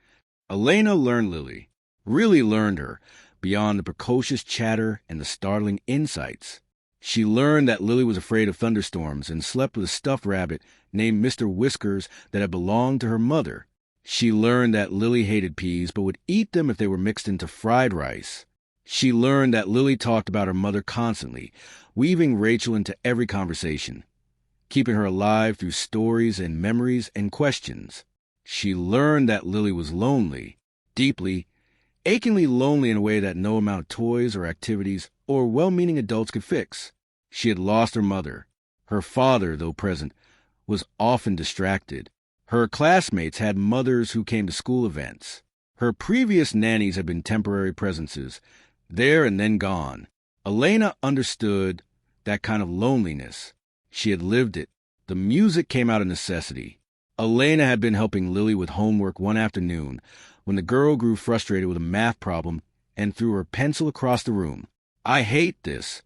Speaker 1: Elena learned Lily, really learned her, beyond the precocious chatter and the startling insights. She learned that Lily was afraid of thunderstorms and slept with a stuffed rabbit named Mr. Whiskers that had belonged to her mother. She learned that Lily hated peas but would eat them if they were mixed into fried rice. She learned that Lily talked about her mother constantly, weaving Rachel into every conversation, keeping her alive through stories and memories and questions. She learned that Lily was lonely, deeply, achingly lonely in a way that no amount of toys or activities or well-meaning adults could fix. She had lost her mother. Her father, though present, was often distracted. Her classmates had mothers who came to school events. Her previous nannies had been temporary presences, there and then gone. Elena understood that kind of loneliness. She had lived it. The music came out of necessity. Elena had been helping Lily with homework one afternoon when the girl grew frustrated with a math problem and threw her pencil across the room. "I hate this,"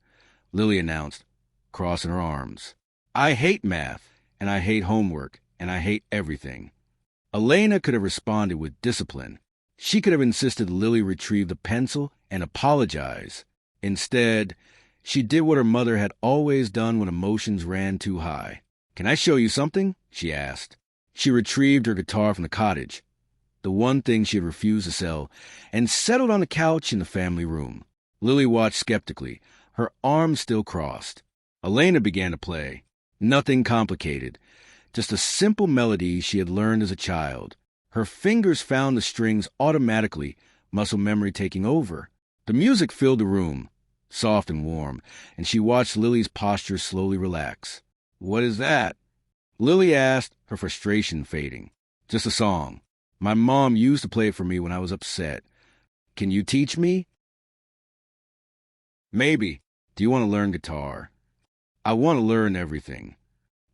Speaker 1: Lily announced, crossing her arms. "I hate math, and I hate homework, and I hate everything." Elena could have responded with discipline. She could have insisted Lily retrieve the pencil and apologize. Instead, she did what her mother had always done when emotions ran too high. "Can I show you something?" she asked. She retrieved her guitar from the cottage, the one thing she had refused to sell, and settled on the couch in the family room. Lily watched skeptically, her arms still crossed. Elena began to play. Nothing complicated, just a simple melody she had learned as a child. Her fingers found the strings automatically, muscle memory taking over. The music filled the room, soft and warm, and she watched Lily's posture slowly relax. "What is that?" Lily asked, her frustration fading. "Just a song. My mom used to play it for me when I was upset. Can you teach me?" "Maybe. Do you want to learn guitar?" "I want to learn everything."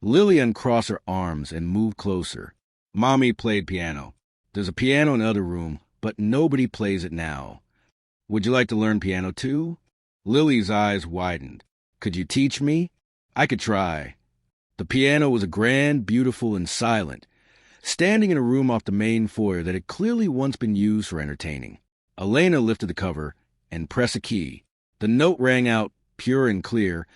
Speaker 1: Lily uncrossed her arms and moved closer. "Mommy played piano. There's a piano in the other room, but nobody plays it now. Would you like to learn piano too?" Lily's eyes widened. "Could you teach me?" "I could try." The piano was grand, beautiful, and silent, standing in a room off the main foyer that had clearly once been used for entertaining. Elena lifted the cover and pressed a key. The note rang out, pure and clear,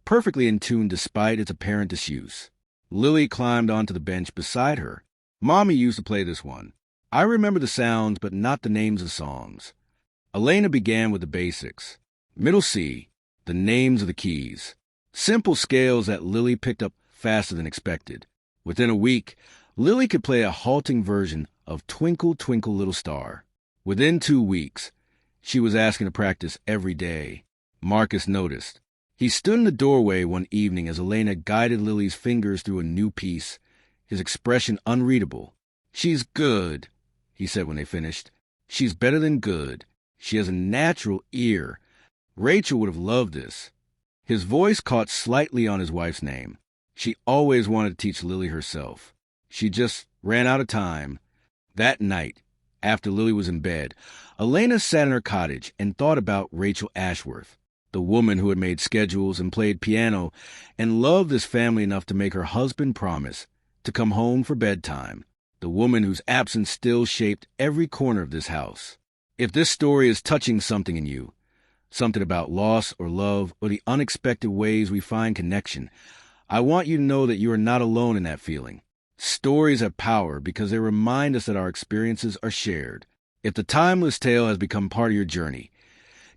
Speaker 1: perfectly in tune despite its apparent disuse. Lily climbed onto the bench beside her. "Mommy used to play this one. I remember the sounds, but not the names of songs." Elena began with the basics. Middle C, the names of the keys. Simple scales that Lily picked up faster than expected. Within a week, Lily could play a halting version of Twinkle, Twinkle, Little Star. Within 2 weeks, she was asking to practice every day. Marcus noticed. He stood in the doorway one evening as Elena guided Lily's fingers through a new piece, his expression unreadable. "She's good," he said when they finished. "She's better than good. She has a natural ear. Rachel would have loved this." His voice caught slightly on his wife's name. She always wanted to teach Lily herself. She just ran out of time. That night, after Lily was in bed, Elena sat in her cottage and thought about Rachel Ashworth, the woman who had made schedules and played piano and loved this family enough to make her husband promise to come home for bedtime, the woman whose absence still shaped every corner of this house. If this story is touching something in you, something about loss or love or the unexpected ways we find connection, I want you to know that you are not alone in that feeling. Stories have power because they remind us that our experiences are shared. If the timeless tale has become part of your journey,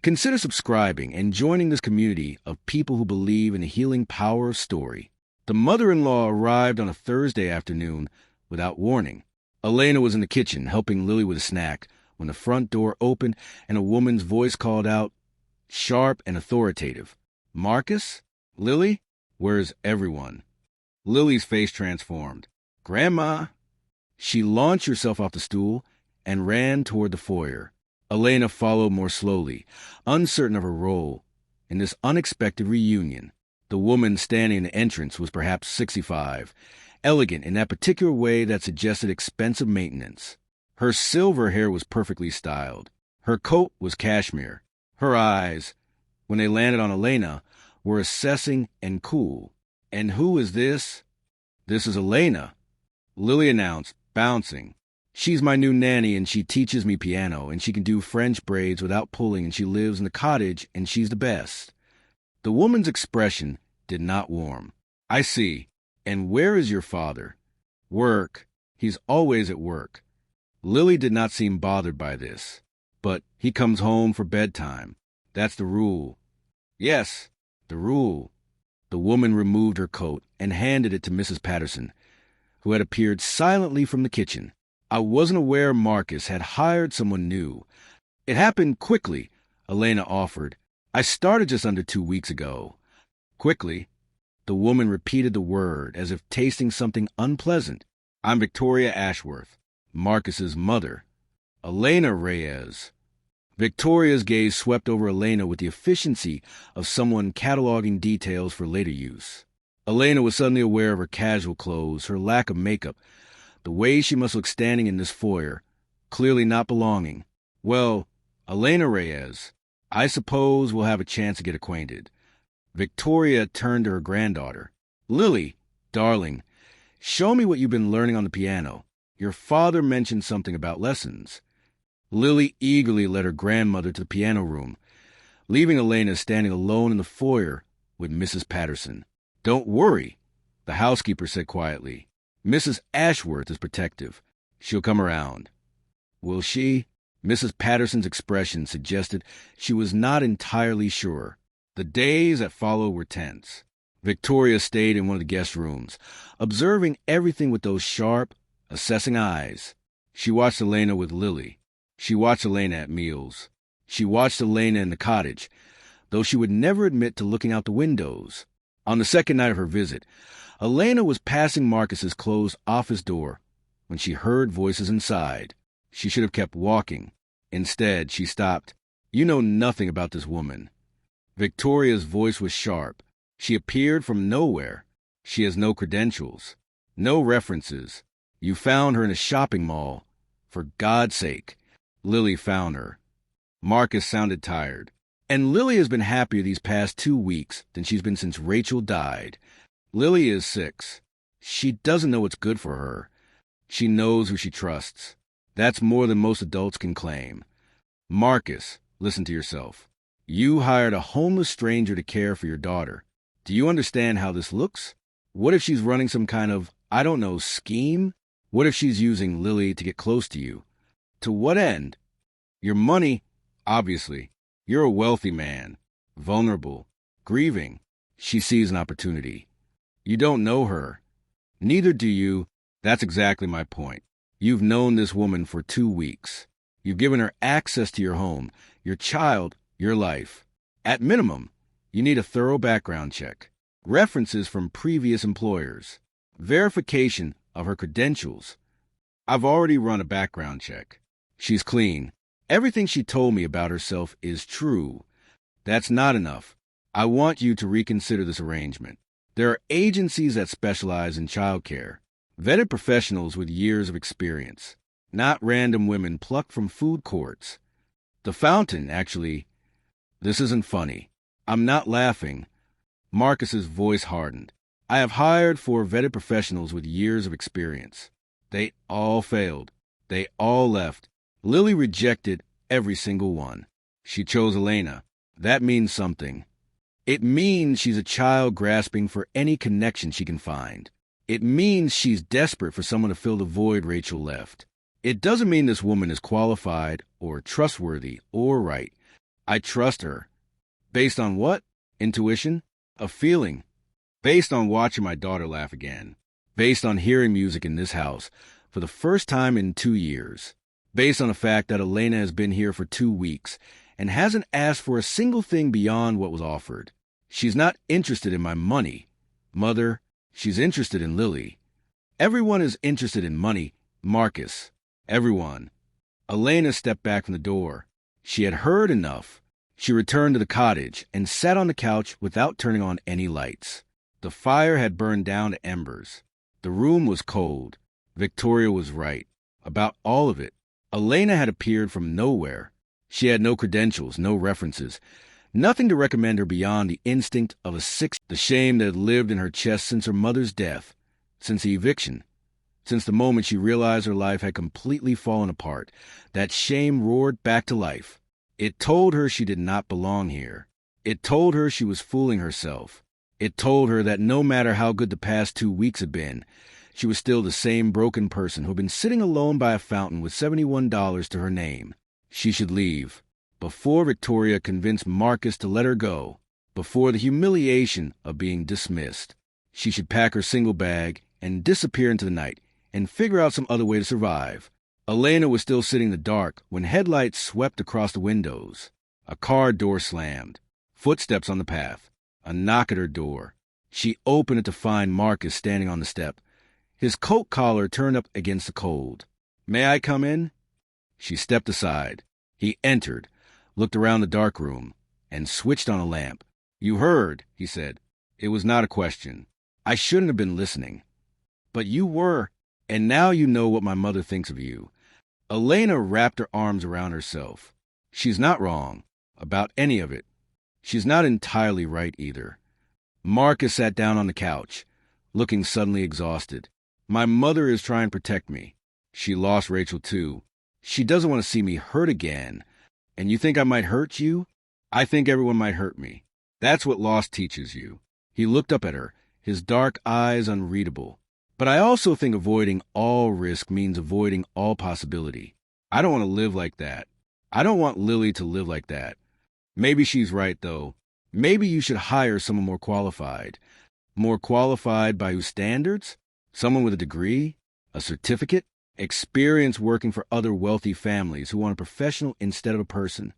Speaker 1: consider subscribing and joining this community of people who believe in the healing power of story. The mother-in-law arrived on a Thursday afternoon without warning. Elena was in the kitchen helping Lily with a snack when the front door opened and a woman's voice called out, sharp and authoritative, "Marcus? Lily? Where's everyone?" Lily's face transformed. "Grandma!" She launched herself off the stool and ran toward the foyer. Elena followed more slowly, uncertain of her role in this unexpected reunion. The woman standing in the entrance was perhaps 65, elegant in that particular way that suggested expensive maintenance. Her silver hair was perfectly styled. Her coat was cashmere. Her eyes, when they landed on Elena, were assessing and cool. "And who is this?" "This is Elena," Lily announced, bouncing. "She's my new nanny, and she teaches me piano, and she can do French braids without pulling, and she lives in the cottage, and she's the best." The woman's expression did not warm. I see. And where is your father? Work. He's always at work. Lily did not seem bothered by this. But he comes home for bedtime. That's the rule. Yes, the rule. The woman removed her coat and handed it to Mrs. Patterson, who had appeared silently from the kitchen. I wasn't aware Marcus had hired someone new. It happened quickly, Elena offered. I started just under 2 weeks ago. Quickly. The woman repeated the word as if tasting something unpleasant. I'm Victoria Ashworth, Marcus's mother. Elena Reyes. Victoria's gaze swept over Elena with the efficiency of someone cataloging details for later use. Elena was suddenly aware of her casual clothes, her lack of makeup, the way she must look standing in this foyer, clearly not belonging. Well, Elena Reyes, I suppose we'll have a chance to get acquainted. Victoria turned to her granddaughter. Lily, darling, show me what you've been learning on the piano. Your father mentioned something about lessons. Lily eagerly led her grandmother to the piano room, leaving Elena standing alone in the foyer with Mrs. Patterson. Don't worry, the housekeeper said quietly. Mrs. Ashworth is protective. She'll come around. Will she? Mrs. Patterson's expression suggested she was not entirely sure. The days that followed were tense. Victoria stayed in one of the guest rooms, observing everything with those sharp, assessing eyes. She watched Elena with Lily. She watched Elena at meals. She watched Elena in the cottage, though she would never admit to looking out the windows. On the second night of her visit, Elena was passing Marcus's closed office door when she heard voices inside. She should have kept walking. Instead, she stopped. You know nothing about this woman. Victoria's voice was sharp. She appeared from nowhere. She has no credentials, no references. You found her in a shopping mall. For God's sake. Lily found her. Marcus sounded tired. And Lily has been happier these past 2 weeks than she's been since Rachel died. Lily is 6. She doesn't know what's good for her. She knows who she trusts. That's more than most adults can claim. Marcus, listen to yourself. You hired a homeless stranger to care for your daughter. Do you understand how this looks? What if she's running some kind of, I don't know, scheme? What if she's using Lily to get close to you? To what end? Your money, obviously. You're a wealthy man, vulnerable, grieving. She sees an opportunity. You don't know her. Neither do you. That's exactly my point. You've known this woman for 2 weeks. You've given her access to your home, your child, your life. At minimum, you need a thorough background check, references from previous employers, verification of her credentials. I've already run a background check. She's clean. Everything she told me about herself is true. That's not enough. I want you to reconsider this arrangement. There are agencies that specialize in childcare, vetted professionals with years of experience, not random women plucked from food courts. The Fountain, actually. This isn't funny. I'm not laughing. Marcus's voice hardened. I have hired 4 vetted professionals with years of experience. They all failed. They all left. Lily rejected every single one. She chose Elena. That means something. It means she's a child grasping for any connection she can find. It means she's desperate for someone to fill the void Rachel left. It doesn't mean this woman is qualified or trustworthy or right. I trust her. Based on what? Intuition? A feeling. Based on watching my daughter laugh again. Based on hearing music in this house for the first time in 2 years. Based on the fact that Elena has been here for 2 weeks and hasn't asked for a single thing beyond what was offered. She's not interested in my money. Mother, she's interested in Lily. Everyone is interested in money. Marcus. Everyone. Elena stepped back from the door. She had heard enough. She returned to the cottage and sat on the couch without turning on any lights. The fire had burned down to embers. The room was cold. Victoria was right. About all of it. Elena had appeared from nowhere. She had no credentials, no references, nothing to recommend her beyond the instinct of a sick, the shame that had lived in her chest since her mother's death, since the eviction, since the moment she realized her life had completely fallen apart. That shame roared back to life. It told her she did not belong here. It told her she was fooling herself. It told her that no matter how good the past 2 weeks had been, she was still the same broken person who had been sitting alone by a fountain with $71 to her name. She should leave, before Victoria convinced Marcus to let her go, before the humiliation of being dismissed. She should pack her single bag and disappear into the night and figure out some other way to survive. Elena was still sitting in the dark when headlights swept across the windows. A car door slammed. Footsteps on the path. A knock at her door. She opened it to find Marcus standing on the step, his coat collar turned up against the cold. "May I come in?" She stepped aside. He entered, looked around the dark room, and switched on a lamp. "You heard," he said. "It was not a question. I shouldn't have been listening. But you were, and now you know what my mother thinks of you." Elena wrapped her arms around herself. She's not wrong about any of it. She's not entirely right either. Marcus sat down on the couch, looking suddenly exhausted. "My mother is trying to protect me. She lost Rachel too. She doesn't want to see me hurt again. And you think I might hurt you? I think everyone might hurt me. That's what loss teaches you." He looked up at her, his dark eyes unreadable. "But I also think avoiding all risk means avoiding all possibility. I don't want to live like that. I don't want Lily to live like that. Maybe she's right, though. Maybe you should hire someone more qualified. More qualified by whose standards? Someone with a degree? A certificate? Experience working for other wealthy families who want a professional instead of a person."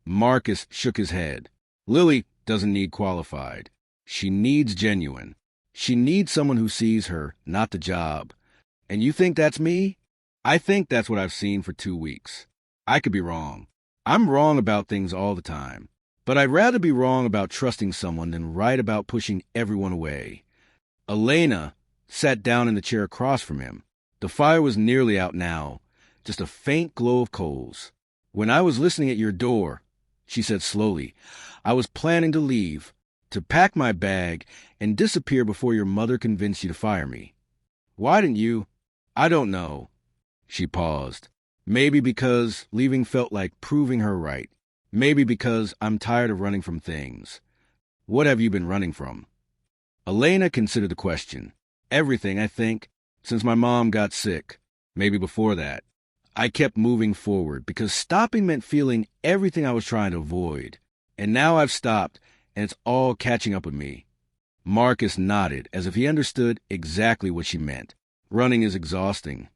Speaker 1: Marcus shook his head. "Lily doesn't need qualified. She needs genuine. She needs someone who sees her, not the job. And you think that's me? I think that's what I've seen for 2 weeks. I could be wrong. I'm wrong about things all the time. But I'd rather be wrong about trusting someone than right about pushing everyone away." Elena sat down in the chair across from him. The fire was nearly out now, just a faint glow of coals. "When I was listening at your door," she said slowly, "I was planning to leave, to pack my bag and disappear before your mother convinced you to fire me. Why didn't you? I don't know." She paused. "Maybe because leaving felt like proving her right. Maybe because I'm tired of running from things." "What have you been running from?" Elena considered the question. "Everything, I think, since my mom got sick. Maybe before that. I kept moving forward because stopping meant feeling everything I was trying to avoid. And now I've stopped, and it's all catching up with me." Marcus nodded as if he understood exactly what she meant. Running is exhausting.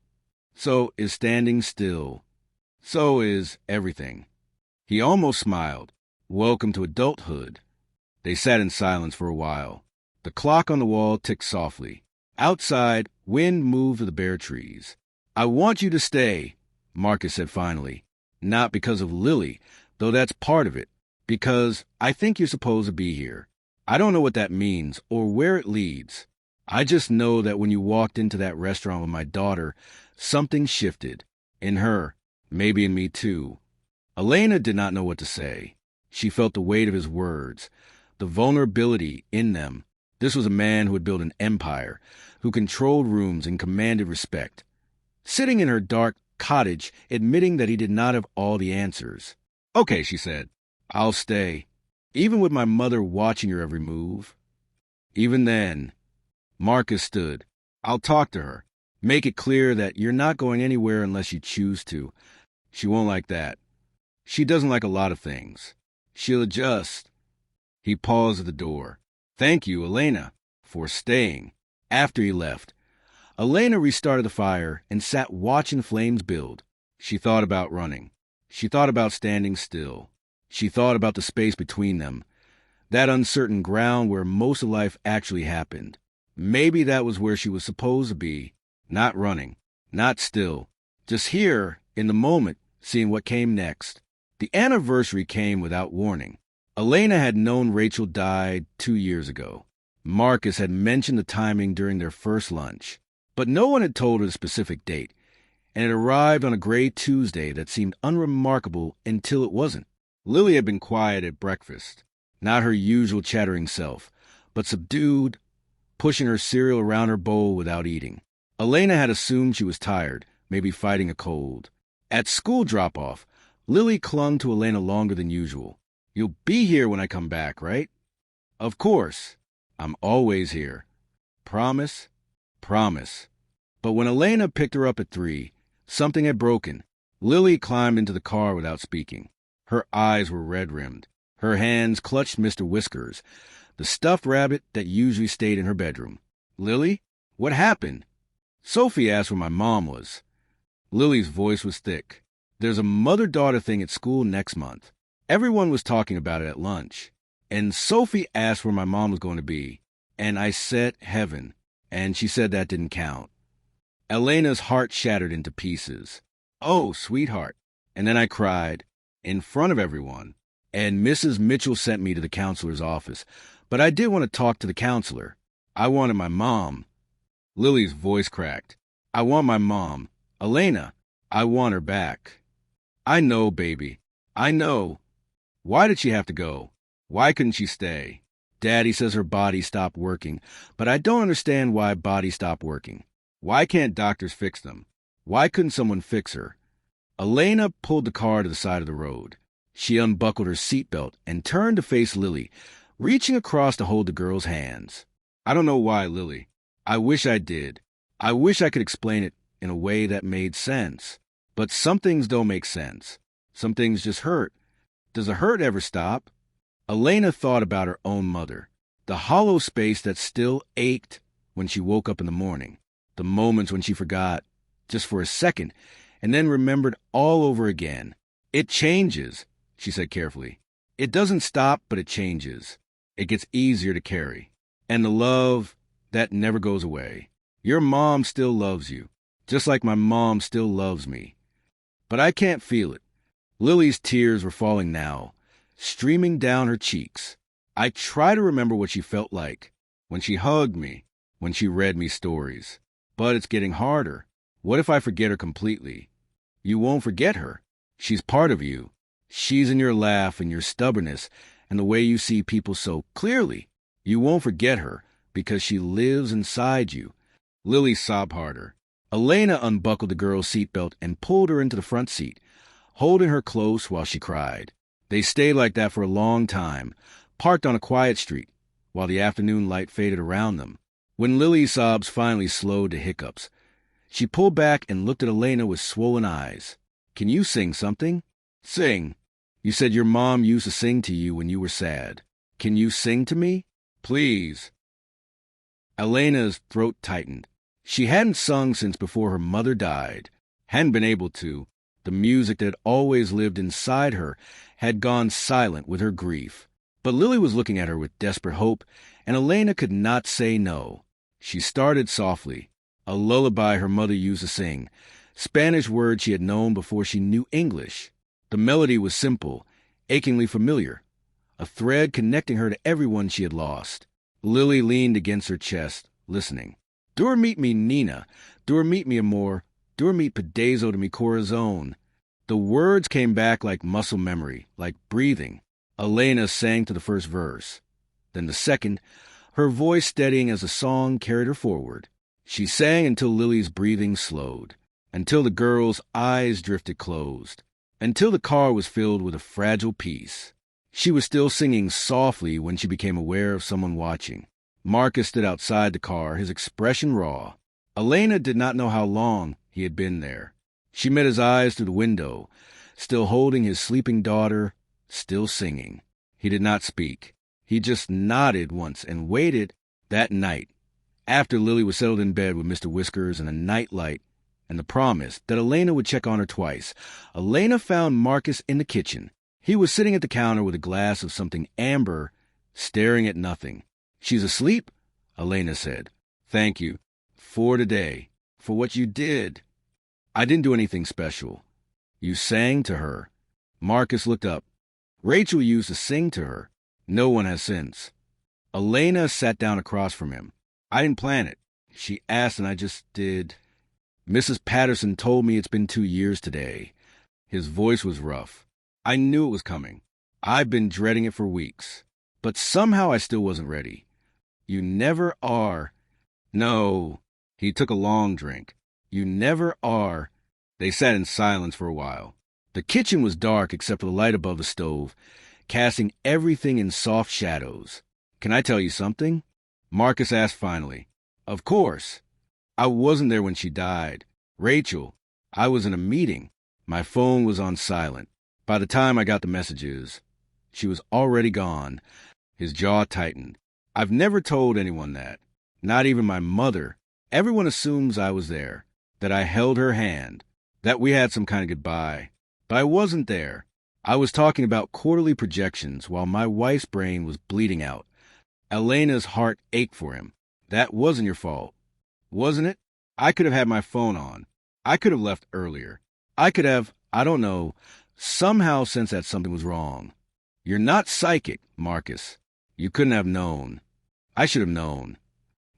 Speaker 1: So is standing still. So is everything. He almost smiled. "Welcome to adulthood." They sat in silence for a while. The clock on the wall ticked softly. Outside, wind moved the bare trees. "I want you to stay," Marcus said finally. "Not because of Lily, though that's part of it. Because I think you're supposed to be here. I don't know what that means or where it leads. I just know that when you walked into that restaurant with my daughter, something shifted. In her, maybe in me too." Elena did not know what to say. She felt the weight of his words, the vulnerability in them. This was a man who had built an empire, who controlled rooms and commanded respect. Sitting in her dark cottage, admitting that he did not have all the answers. "Okay," she said. "I'll stay. Even with my mother watching your every move." Even then, Marcus stood. "I'll talk to her. Make it clear that you're not going anywhere unless you choose to. She won't like that. She doesn't like a lot of things. She'll adjust." He paused at the door. "Thank you, Elena, for staying." After he left, Elena restarted the fire and sat watching flames build. She thought about running. She thought about standing still. She thought about the space between them, that uncertain ground where most of life actually happened. Maybe that was where she was supposed to be, not running, not still, just here in the moment, seeing what came next. The anniversary came without warning. Elena had known Rachel died 2 years ago. Marcus had mentioned the timing during their first lunch, but no one had told her the specific date, and it arrived on a gray Tuesday that seemed unremarkable until it wasn't. Lily had been quiet at breakfast, not her usual chattering self, but subdued, pushing her cereal around her bowl without eating. Elena had assumed she was tired, maybe fighting a cold. At school drop-off, Lily clung to Elena longer than usual. You'll be here when I come back, right? Of course. I'm always here. Promise? Promise. But when Elena picked her up at 3, something had broken. Lily climbed into the car without speaking. Her eyes were red-rimmed. Her hands clutched Mr. Whiskers, the stuffed rabbit that usually stayed in her bedroom. Lily? What happened? Sophie asked where my mom was. Lily's voice was thick. There's a mother-daughter thing at school next month. Everyone was talking about it at lunch. And Sophie asked where my mom was going to be. And I said heaven. And she said that didn't count. Elena's heart shattered into pieces. Oh, sweetheart. And then I cried, in front of everyone. And Mrs. Mitchell sent me to the counselor's office. But I did want to talk to the counselor. I wanted my mom. Lily's voice cracked. I want my mom. Elena, I want her back. I know, baby. I know. Why did she have to go? Why couldn't she stay? Daddy says her body stopped working, but I don't understand why bodies stop working. Why can't doctors fix them? Why couldn't someone fix her? Elena pulled the car to the side of the road. She unbuckled her seatbelt and turned to face Lily, reaching across to hold the girl's hands. I don't know why, Lily. I wish I did. I wish I could explain it in a way that made sense. But some things don't make sense. Some things just hurt. Does a hurt ever stop? Elena thought about her own mother, the hollow space that still ached when she woke up in the morning, the moments when she forgot, just for a second, and then remembered all over again. It changes, she said carefully. It doesn't stop, but it changes. It gets easier to carry. And the love, that never goes away. Your mom still loves you, just like my mom still loves me. But I can't feel it. Lily's tears were falling now, streaming down her cheeks. I try to remember what she felt like, when she hugged me, when she read me stories. But it's getting harder. What if I forget her completely? You won't forget her. She's part of you. She's in your laugh and your stubbornness and the way you see people so clearly. You won't forget her because she lives inside you. Lily sobbed harder. Elena unbuckled the girl's seatbelt and pulled her into the front seat, holding her close while she cried. They stayed like that for a long time, parked on a quiet street, while the afternoon light faded around them. When Lily's sobs finally slowed to hiccups, she pulled back and looked at Elena with swollen eyes. Can you sing something? Sing. You said your mom used to sing to you when you were sad. Can you sing to me? Please. Elena's throat tightened. She hadn't sung since before her mother died. Hadn't been able to. The music that had always lived inside her had gone silent with her grief. But Lily was looking at her with desperate hope, and Elena could not say no. She started softly, a lullaby her mother used to sing, Spanish words she had known before she knew English. The melody was simple, achingly familiar, a thread connecting her to everyone she had lost. Lily leaned against her chest, listening. Dormit mi Nina, dormit mi amor, dormit pedazo de mi corazón. The words came back like muscle memory, like breathing. Elena sang to the first verse. Then the second, her voice steadying as the song carried her forward. She sang until Lily's breathing slowed, until the girl's eyes drifted closed, until the car was filled with a fragile peace. She was still singing softly when she became aware of someone watching. Marcus stood outside the car, his expression raw. Elena did not know how long he had been there. She met his eyes through the window, still holding his sleeping daughter, still singing. He did not speak. He just nodded once and waited. That night, after Lily was settled in bed with Mr. Whiskers and a nightlight and the promise that Elena would check on her twice, Elena found Marcus in the kitchen. He was sitting at the counter with a glass of something amber, staring at nothing. She's asleep, Elena said. Thank you. For today. For what you did. I didn't do anything special. You sang to her. Marcus looked up. Rachel used to sing to her. No one has since. Elena sat down across from him. I didn't plan it. She asked and I just did. Mrs. Patterson told me it's been 2 years today. His voice was rough. I knew it was coming. I've been dreading it for weeks. But somehow I still wasn't ready. You never are. No. He took a long drink. You never are. They sat in silence for a while. The kitchen was dark except for the light above the stove, casting everything in soft shadows. "Can I tell you something?" Marcus asked finally. "Of course. I wasn't there when she died. Rachel, I was in a meeting. My phone was on silent. By the time I got the messages, she was already gone." His jaw tightened. "I've never told anyone that. Not even my mother. Everyone assumes I was there, that I held her hand, that we had some kind of goodbye. But I wasn't there. I was talking about quarterly projections while my wife's brain was bleeding out. Elena's heart ached for him. That wasn't your fault, wasn't it? I could have had my phone on. I could have left earlier. I could have, I don't know, somehow sensed that something was wrong. You're not psychic, Marcus. You couldn't have known. I should have known."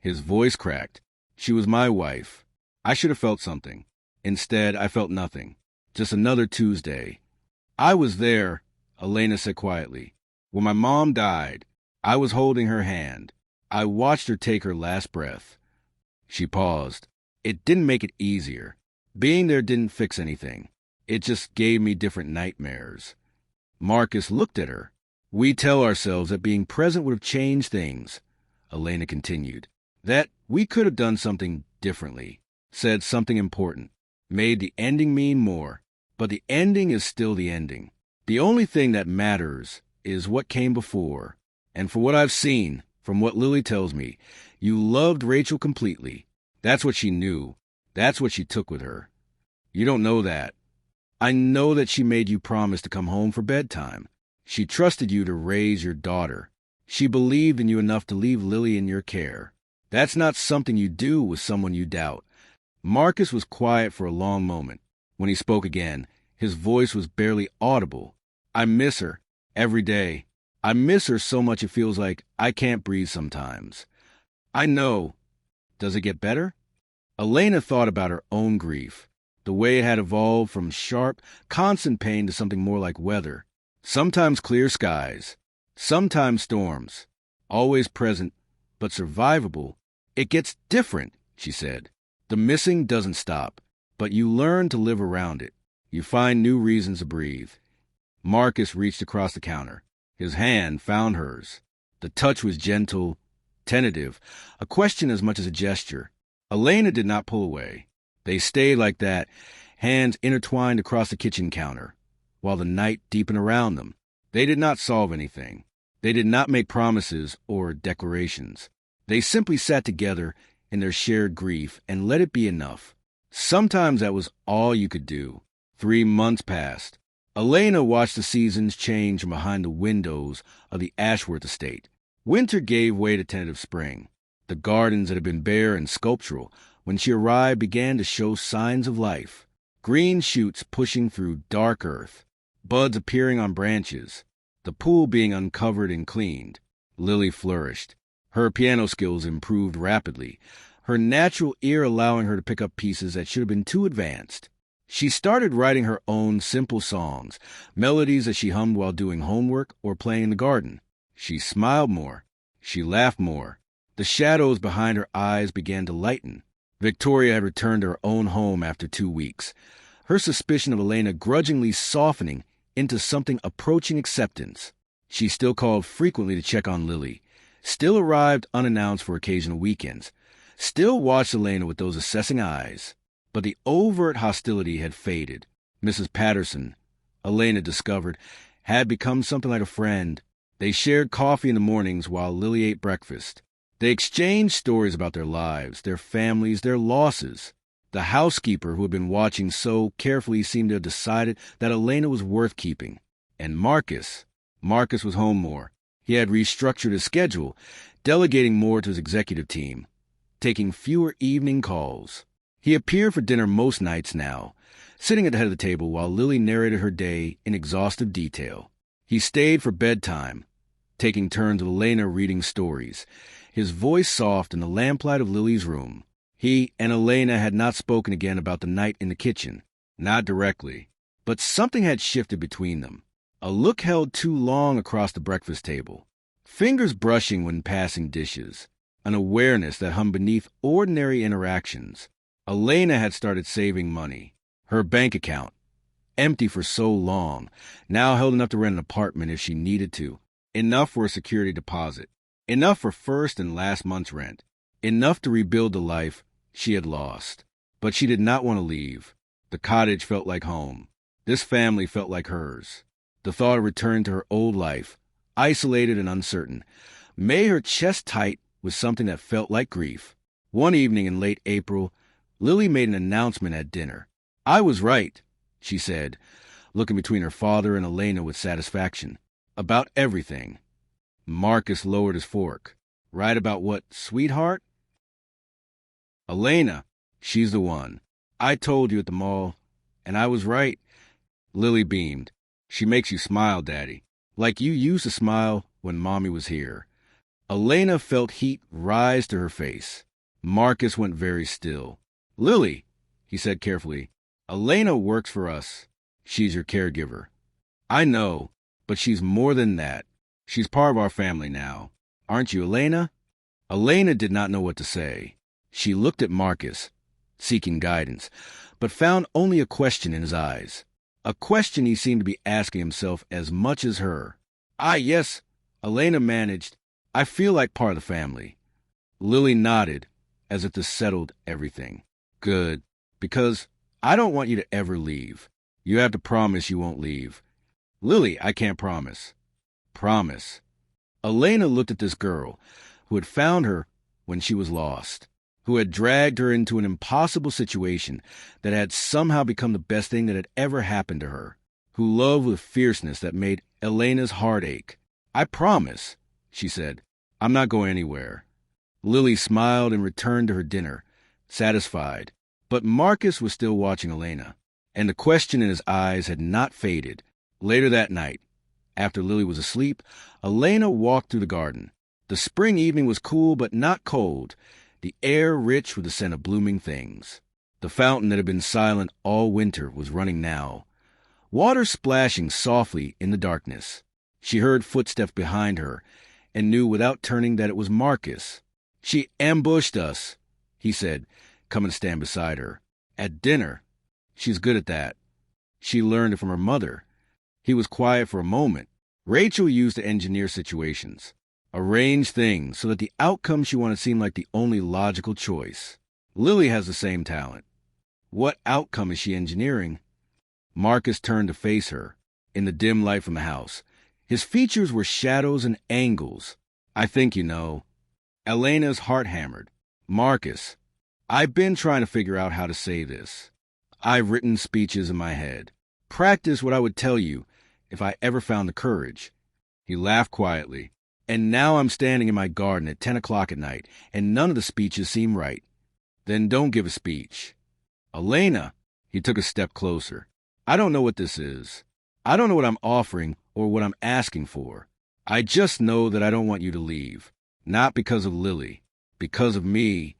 Speaker 1: His voice cracked. "She was my wife. I should have felt something. Instead, I felt nothing. Just another Tuesday." "I was there," Elena said quietly. "When my mom died, I was holding her hand. I watched her take her last breath." She paused. "It didn't make it easier. Being there didn't fix anything. It just gave me different nightmares." Marcus looked at her. "We tell ourselves that being present would have changed things," Elena continued. "That we could have done something differently, said something important, made the ending mean more. But the ending is still the ending. The only thing that matters is what came before. And for what I've seen, from what Lily tells me, you loved Rachel completely. That's what she knew. That's what she took with her. You don't know that. I know that she made you promise to come home for bedtime. She trusted you to raise your daughter. She believed in you enough to leave Lily in your care. That's not something you do with someone you doubt." Marcus was quiet for a long moment. When he spoke again, his voice was barely audible. "I miss her every day. I miss her so much it feels like I can't breathe sometimes." "I know. Does it get better?" Elena thought about her own grief, the way it had evolved from sharp, constant pain to something more like weather. Sometimes clear skies, sometimes storms, always present, but survivable. "It gets different," she said. "The missing doesn't stop, but you learn to live around it. You find new reasons to breathe." Marcus reached across the counter. His hand found hers. The touch was gentle, tentative, a question as much as a gesture. Elena did not pull away. They stayed like that, hands intertwined across the kitchen counter, while the night deepened around them. They did not solve anything. They did not make promises or declarations. They simply sat together in their shared grief and let it be enough. Sometimes that was all you could do. 3 months passed. Elena watched the seasons change from behind the windows of the Ashworth estate. Winter gave way to tentative spring. The gardens that had been bare and sculptural, when she arrived, began to show signs of life. Green shoots pushing through dark earth, buds appearing on branches, the pool being uncovered and cleaned. Lily flourished. Her piano skills improved rapidly, her natural ear allowing her to pick up pieces that should have been too advanced. She started writing her own simple songs, melodies that she hummed while doing homework or playing in the garden. She smiled more. She laughed more. The shadows behind her eyes began to lighten. Victoria had returned to her own home after 2 weeks, her suspicion of Elena grudgingly softening into something approaching acceptance. She still called frequently to check on Lily, still arrived unannounced for occasional weekends, still watched Elena with those assessing eyes. But the overt hostility had faded. Mrs. Patterson, Elena discovered, had become something like a friend. They shared coffee in the mornings while Lily ate breakfast. They exchanged stories about their lives, their families, their losses. The housekeeper who had been watching so carefully seemed to have decided that Elena was worth keeping. And Marcus was home more. He had restructured his schedule, delegating more to his executive team, taking fewer evening calls. He appeared for dinner most nights now, sitting at the head of the table while Lily narrated her day in exhaustive detail. He stayed for bedtime, taking turns with Elena reading stories, his voice soft in the lamplight of Lily's room. He and Elena had not spoken again about the night in the kitchen, not directly, but something had shifted between them. A look held too long across the breakfast table, fingers brushing when passing dishes, an awareness that hung beneath ordinary interactions. Elena had started saving money. Her bank account, Empty for so long, now held enough to rent an apartment if she needed to, enough for a security deposit, enough for first and last month's rent, enough to rebuild the life she had lost. But she did not want to leave. The cottage felt like home. This family felt like hers. The thought of returning to her old life, isolated and uncertain, made her chest tight with something that felt like grief. One evening in late April, Lily made an announcement at dinner. "I was right," she said, looking between her father and Elena with satisfaction. "About everything." Marcus lowered his fork. "Right about what, sweetheart?" "Elena, she's the one. I told you at the mall, and I was right." Lily beamed. "She makes you smile, Daddy, like you used to smile when Mommy was here." Elena felt heat rise to her face. Marcus went very still. "Lily," he said carefully, "Elena works for us. She's your caregiver." "I know, but she's more than that. She's part of our family now. Aren't you, Elena?" Elena did not know what to say. She looked at Marcus, seeking guidance, but found only a question in his eyes. A question he seemed to be asking himself as much as her. "Ah, yes," Elena managed. "I feel like part of the family." Lily nodded, as if this settled everything. "Good, because I don't want you to ever leave. You have to promise you won't leave." "Lily, I can't promise." "Promise." Elena looked at this girl who had found her when she was lost, who had dragged her into an impossible situation that had somehow become the best thing that had ever happened to her, who loved with fierceness that made Elena's heart ache. "I promise," she said. "I'm not going anywhere." Lily smiled and returned to her dinner, satisfied. But Marcus was still watching Elena, and the question in his eyes had not faded. Later that night, after Lily was asleep, Elena walked through the garden. The spring evening was cool but not cold, the air rich with the scent of blooming things. The fountain that had been silent all winter was running now, water splashing softly in the darkness. She heard footsteps behind her and knew without turning that it was Marcus. "She ambushed us," he said, coming to stand beside her. "At dinner. She's good at that. She learned it from her mother." He was quiet for a moment. Rachel used to engineer situations, arrange things so that the outcome she wanted seemed like the only logical choice. Lily has the same talent. What outcome is she engineering? Marcus turned to face her, in the dim light from the house. His features were shadows and angles. "I think you know." Elena's heart hammered. "Marcus, I've been trying to figure out how to say this. I've written speeches in my head. Practice what I would tell you if I ever found the courage." He laughed quietly. "And now I'm standing in my garden at 10 o'clock at night, and none of the speeches seem right." "Then don't give a speech." "Elena," he took a step closer. "I don't know what this is. I don't know what I'm offering or what I'm asking for. I just know that I don't want you to leave. Not because of Lily. Because of me."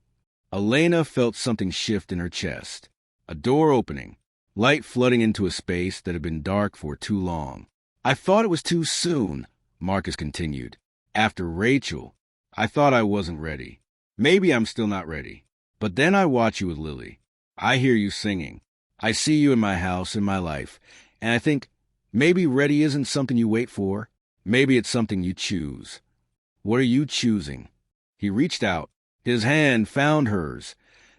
Speaker 1: Elena felt something shift in her chest. A door opening, light flooding into a space that had been dark for too long. "I thought it was too soon," Marcus continued. "After Rachel, I thought I wasn't ready. Maybe I'm still not ready. But then I watch you with Lily. I hear you singing. I see you in my house, in my life, and I think maybe ready isn't something you wait for. Maybe it's something you choose." "What are you choosing?" He reached out. His hand found hers,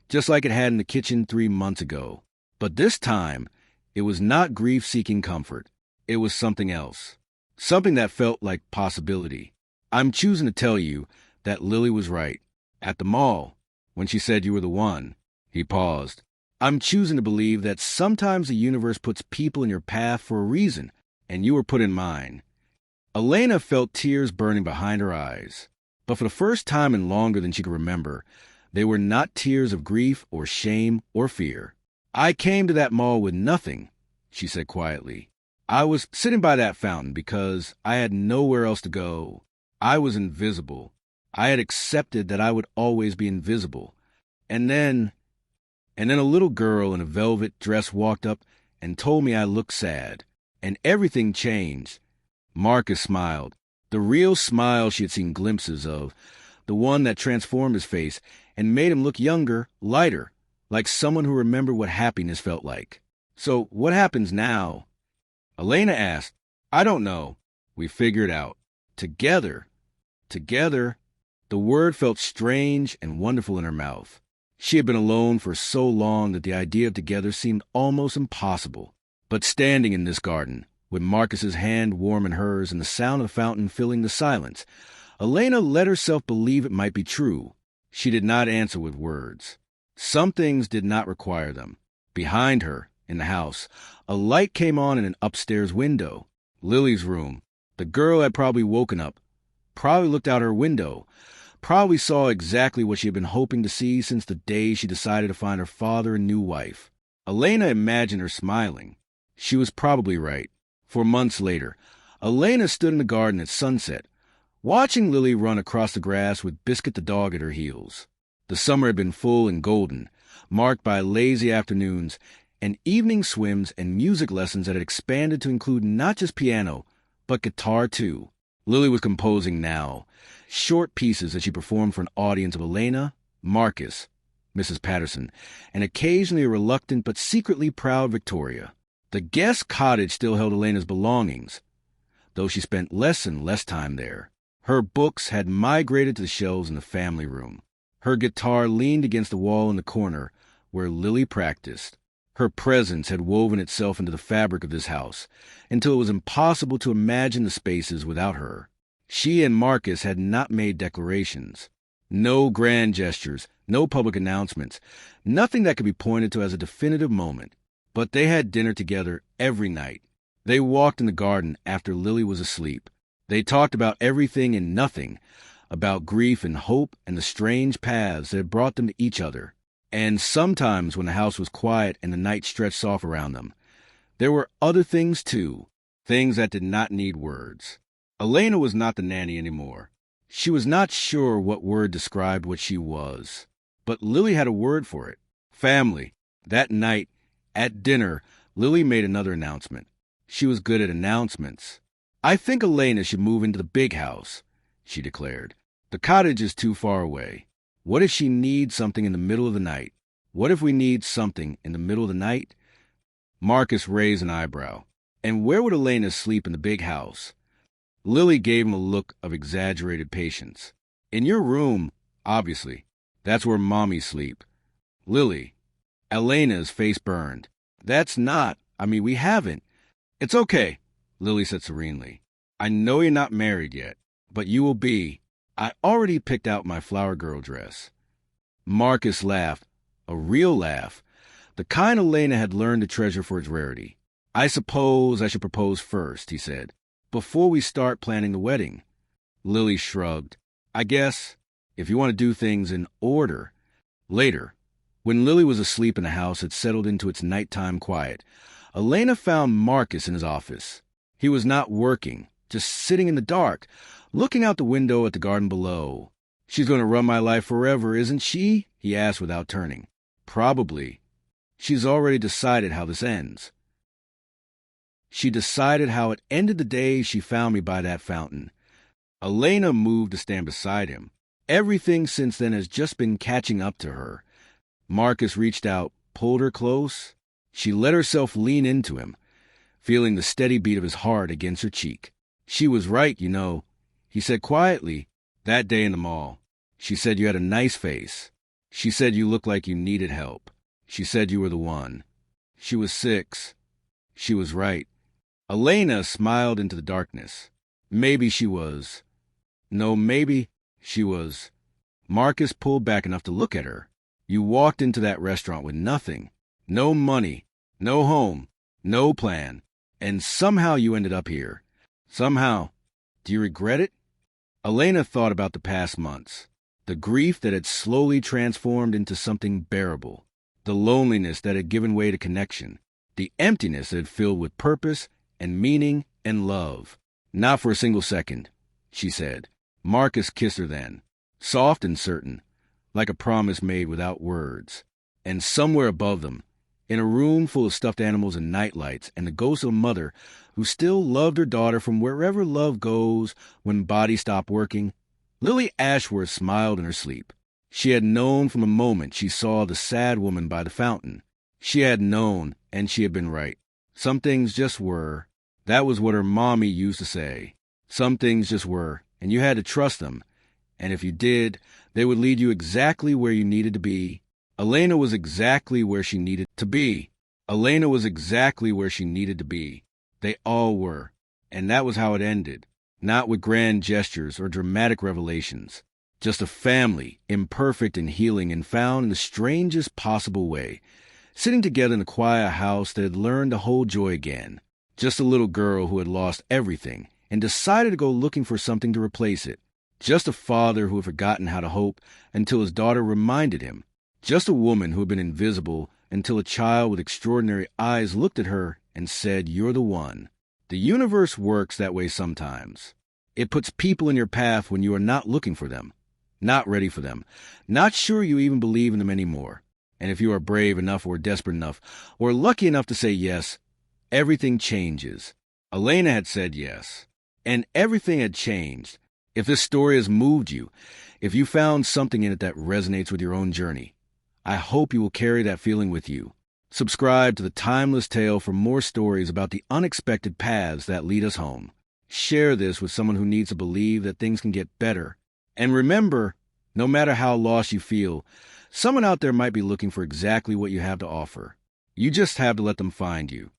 Speaker 1: just like it had in the kitchen 3 months ago. But this time, it was not grief-seeking comfort. It was something else. Something that felt like possibility. "I'm choosing to tell you that Lily was right. At the mall, when she said you were the one." He paused. "I'm choosing to believe that sometimes the universe puts people in your path for a reason, and you were put in mine." Elena felt tears burning behind her eyes. But for the first time in longer than she could remember, they were not tears of grief or shame or fear. "I came to that mall with nothing," she said quietly. "I was sitting by that fountain because I had nowhere else to go. I was invisible. I had accepted that I would always be invisible. And then a little girl in a velvet dress walked up and told me I looked sad. And everything changed." Marcus smiled. The real smile she had seen glimpses of, the one that transformed his face and made him look younger, lighter, like someone who remembered what happiness felt like. So what happens now? Elena asked. I don't know. We figure it out. Together. Together. The word felt strange and wonderful in her mouth. She had been alone for so long that the idea of together seemed almost impossible. But standing in this garden, with Marcus's hand warm in hers and the sound of the fountain filling the silence, Elena let herself believe it might be true. She did not answer with words. Some things did not require them. Behind her, in the house, a light came on in an upstairs window. Lily's room. The girl had probably woken up, probably looked out her window, probably saw exactly what she had been hoping to see since the day she decided to find her father and new wife. Elena imagined her smiling. She was probably right. For months later, Elena stood in the garden at sunset, watching Lily run across the grass with Biscuit the dog at her heels. The summer had been full and golden, marked by lazy afternoons and evening swims and music lessons that had expanded to include not just piano, but guitar too. Lily was composing now, short pieces that she performed for an audience of Elena, Marcus, Mrs. Patterson, and occasionally a reluctant but secretly proud Victoria. The guest cottage still held Elena's belongings, though she spent less and less time there. Her books had migrated to the shelves in the family room. Her guitar leaned against the wall in the corner where Lily practiced. Her presence had woven itself into the fabric of this house until it was impossible to imagine the spaces without her. She and Marcus had not made declarations. No grand gestures, no public announcements, nothing that could be pointed to as a definitive moment. But they had dinner together every night. They walked in the garden after Lily was asleep. They talked about everything and nothing, about grief and hope and the strange paths that had brought them to each other. And sometimes when the house was quiet and the night stretched off around them, there were other things too, things that did not need words. Elena was not the nanny anymore. She was not sure what word described what she was. But Lily had a word for it. Family. That night, at dinner, Lily made another announcement. She was good at announcements. I think Elena should move into the big house, she declared. The cottage is too far away. What if she needs something in the middle of the night? What if we need something in the middle of the night? Marcus raised an eyebrow. And where would Elena sleep in the big house? Lily gave him a look of exaggerated patience. In your room, obviously. That's where mommies sleep. Lily. Elena's face burned. That's not. We haven't. It's okay, Lily said serenely. I know you're not married yet, but you will be. I already picked out my flower girl dress. Marcus laughed, a real laugh, the kind Elena had learned to treasure for its rarity. I suppose I should propose first, he said, before we start planning the wedding. Lily shrugged. I guess, if you want to do things in order. Later, when Lily was asleep and the house had settled into its nighttime quiet, Elena found Marcus in his office. He was not working, just sitting in the dark, looking out the window at the garden below. She's going to run my life forever, isn't she? He asked without turning. Probably. She's already decided how this ends. She decided how it ended the day she found me by that fountain. Elena moved to stand beside him. Everything since then has just been catching up to her. Marcus reached out, pulled her close. She let herself lean into him, feeling the steady beat of his heart against her cheek. She was right, you know, he said quietly, that day in the mall. She said you had a nice face. She said you looked like you needed help. She said you were the one. She was 6. She was right. Elena smiled into the darkness. Maybe she was. No, maybe she was. Marcus pulled back enough to look at her. You walked into that restaurant with nothing. No money. No home. No plan. And somehow you ended up here. Somehow. Do you regret it? Elena thought about the past months. The grief that had slowly transformed into something bearable. The loneliness that had given way to connection. The emptiness that had filled with purpose and meaning and love. Not for a single second, she said. Marcus kissed her then, soft and certain, like a promise made without words. And somewhere above them, in a room full of stuffed animals and nightlights and the ghost of a mother who still loved her daughter from wherever love goes when bodies stop working, Lily Ashworth smiled in her sleep. She had known from the moment she saw the sad woman by the fountain. She had known, And she had been right. Some things just were. That was what her mommy used to say. Some things just were, and you had to trust them. And if you did, they would lead you exactly where you needed to be. Elena was exactly where she needed to be. Elena was exactly where she needed to be. They all were. And that was how it ended. Not with grand gestures or dramatic revelations. Just a family, imperfect and healing and found in the strangest possible way. Sitting together in a quiet house that had learned to hold joy again. Just a little girl who had lost everything and decided to go looking for something to replace it. Just a father who had forgotten how to hope until his daughter reminded him. Just a woman who had been invisible until a child with extraordinary eyes looked at her and said, "You're the one." The universe works that way sometimes. It puts people in your path when you are not looking for them, not ready for them, not sure you even believe in them anymore. And if you are brave enough or desperate enough or lucky enough to say yes, everything changes. Elena had said yes, and everything had changed. If this story has moved you, if you found something in it that resonates with your own journey, I hope you will carry that feeling with you. Subscribe to The Timeless Tale for more stories about the unexpected paths that lead us home. Share this with someone who needs to believe that things can get better. And remember, no matter how lost you feel, someone out there might be looking for exactly what you have to offer. You just have to let them find you.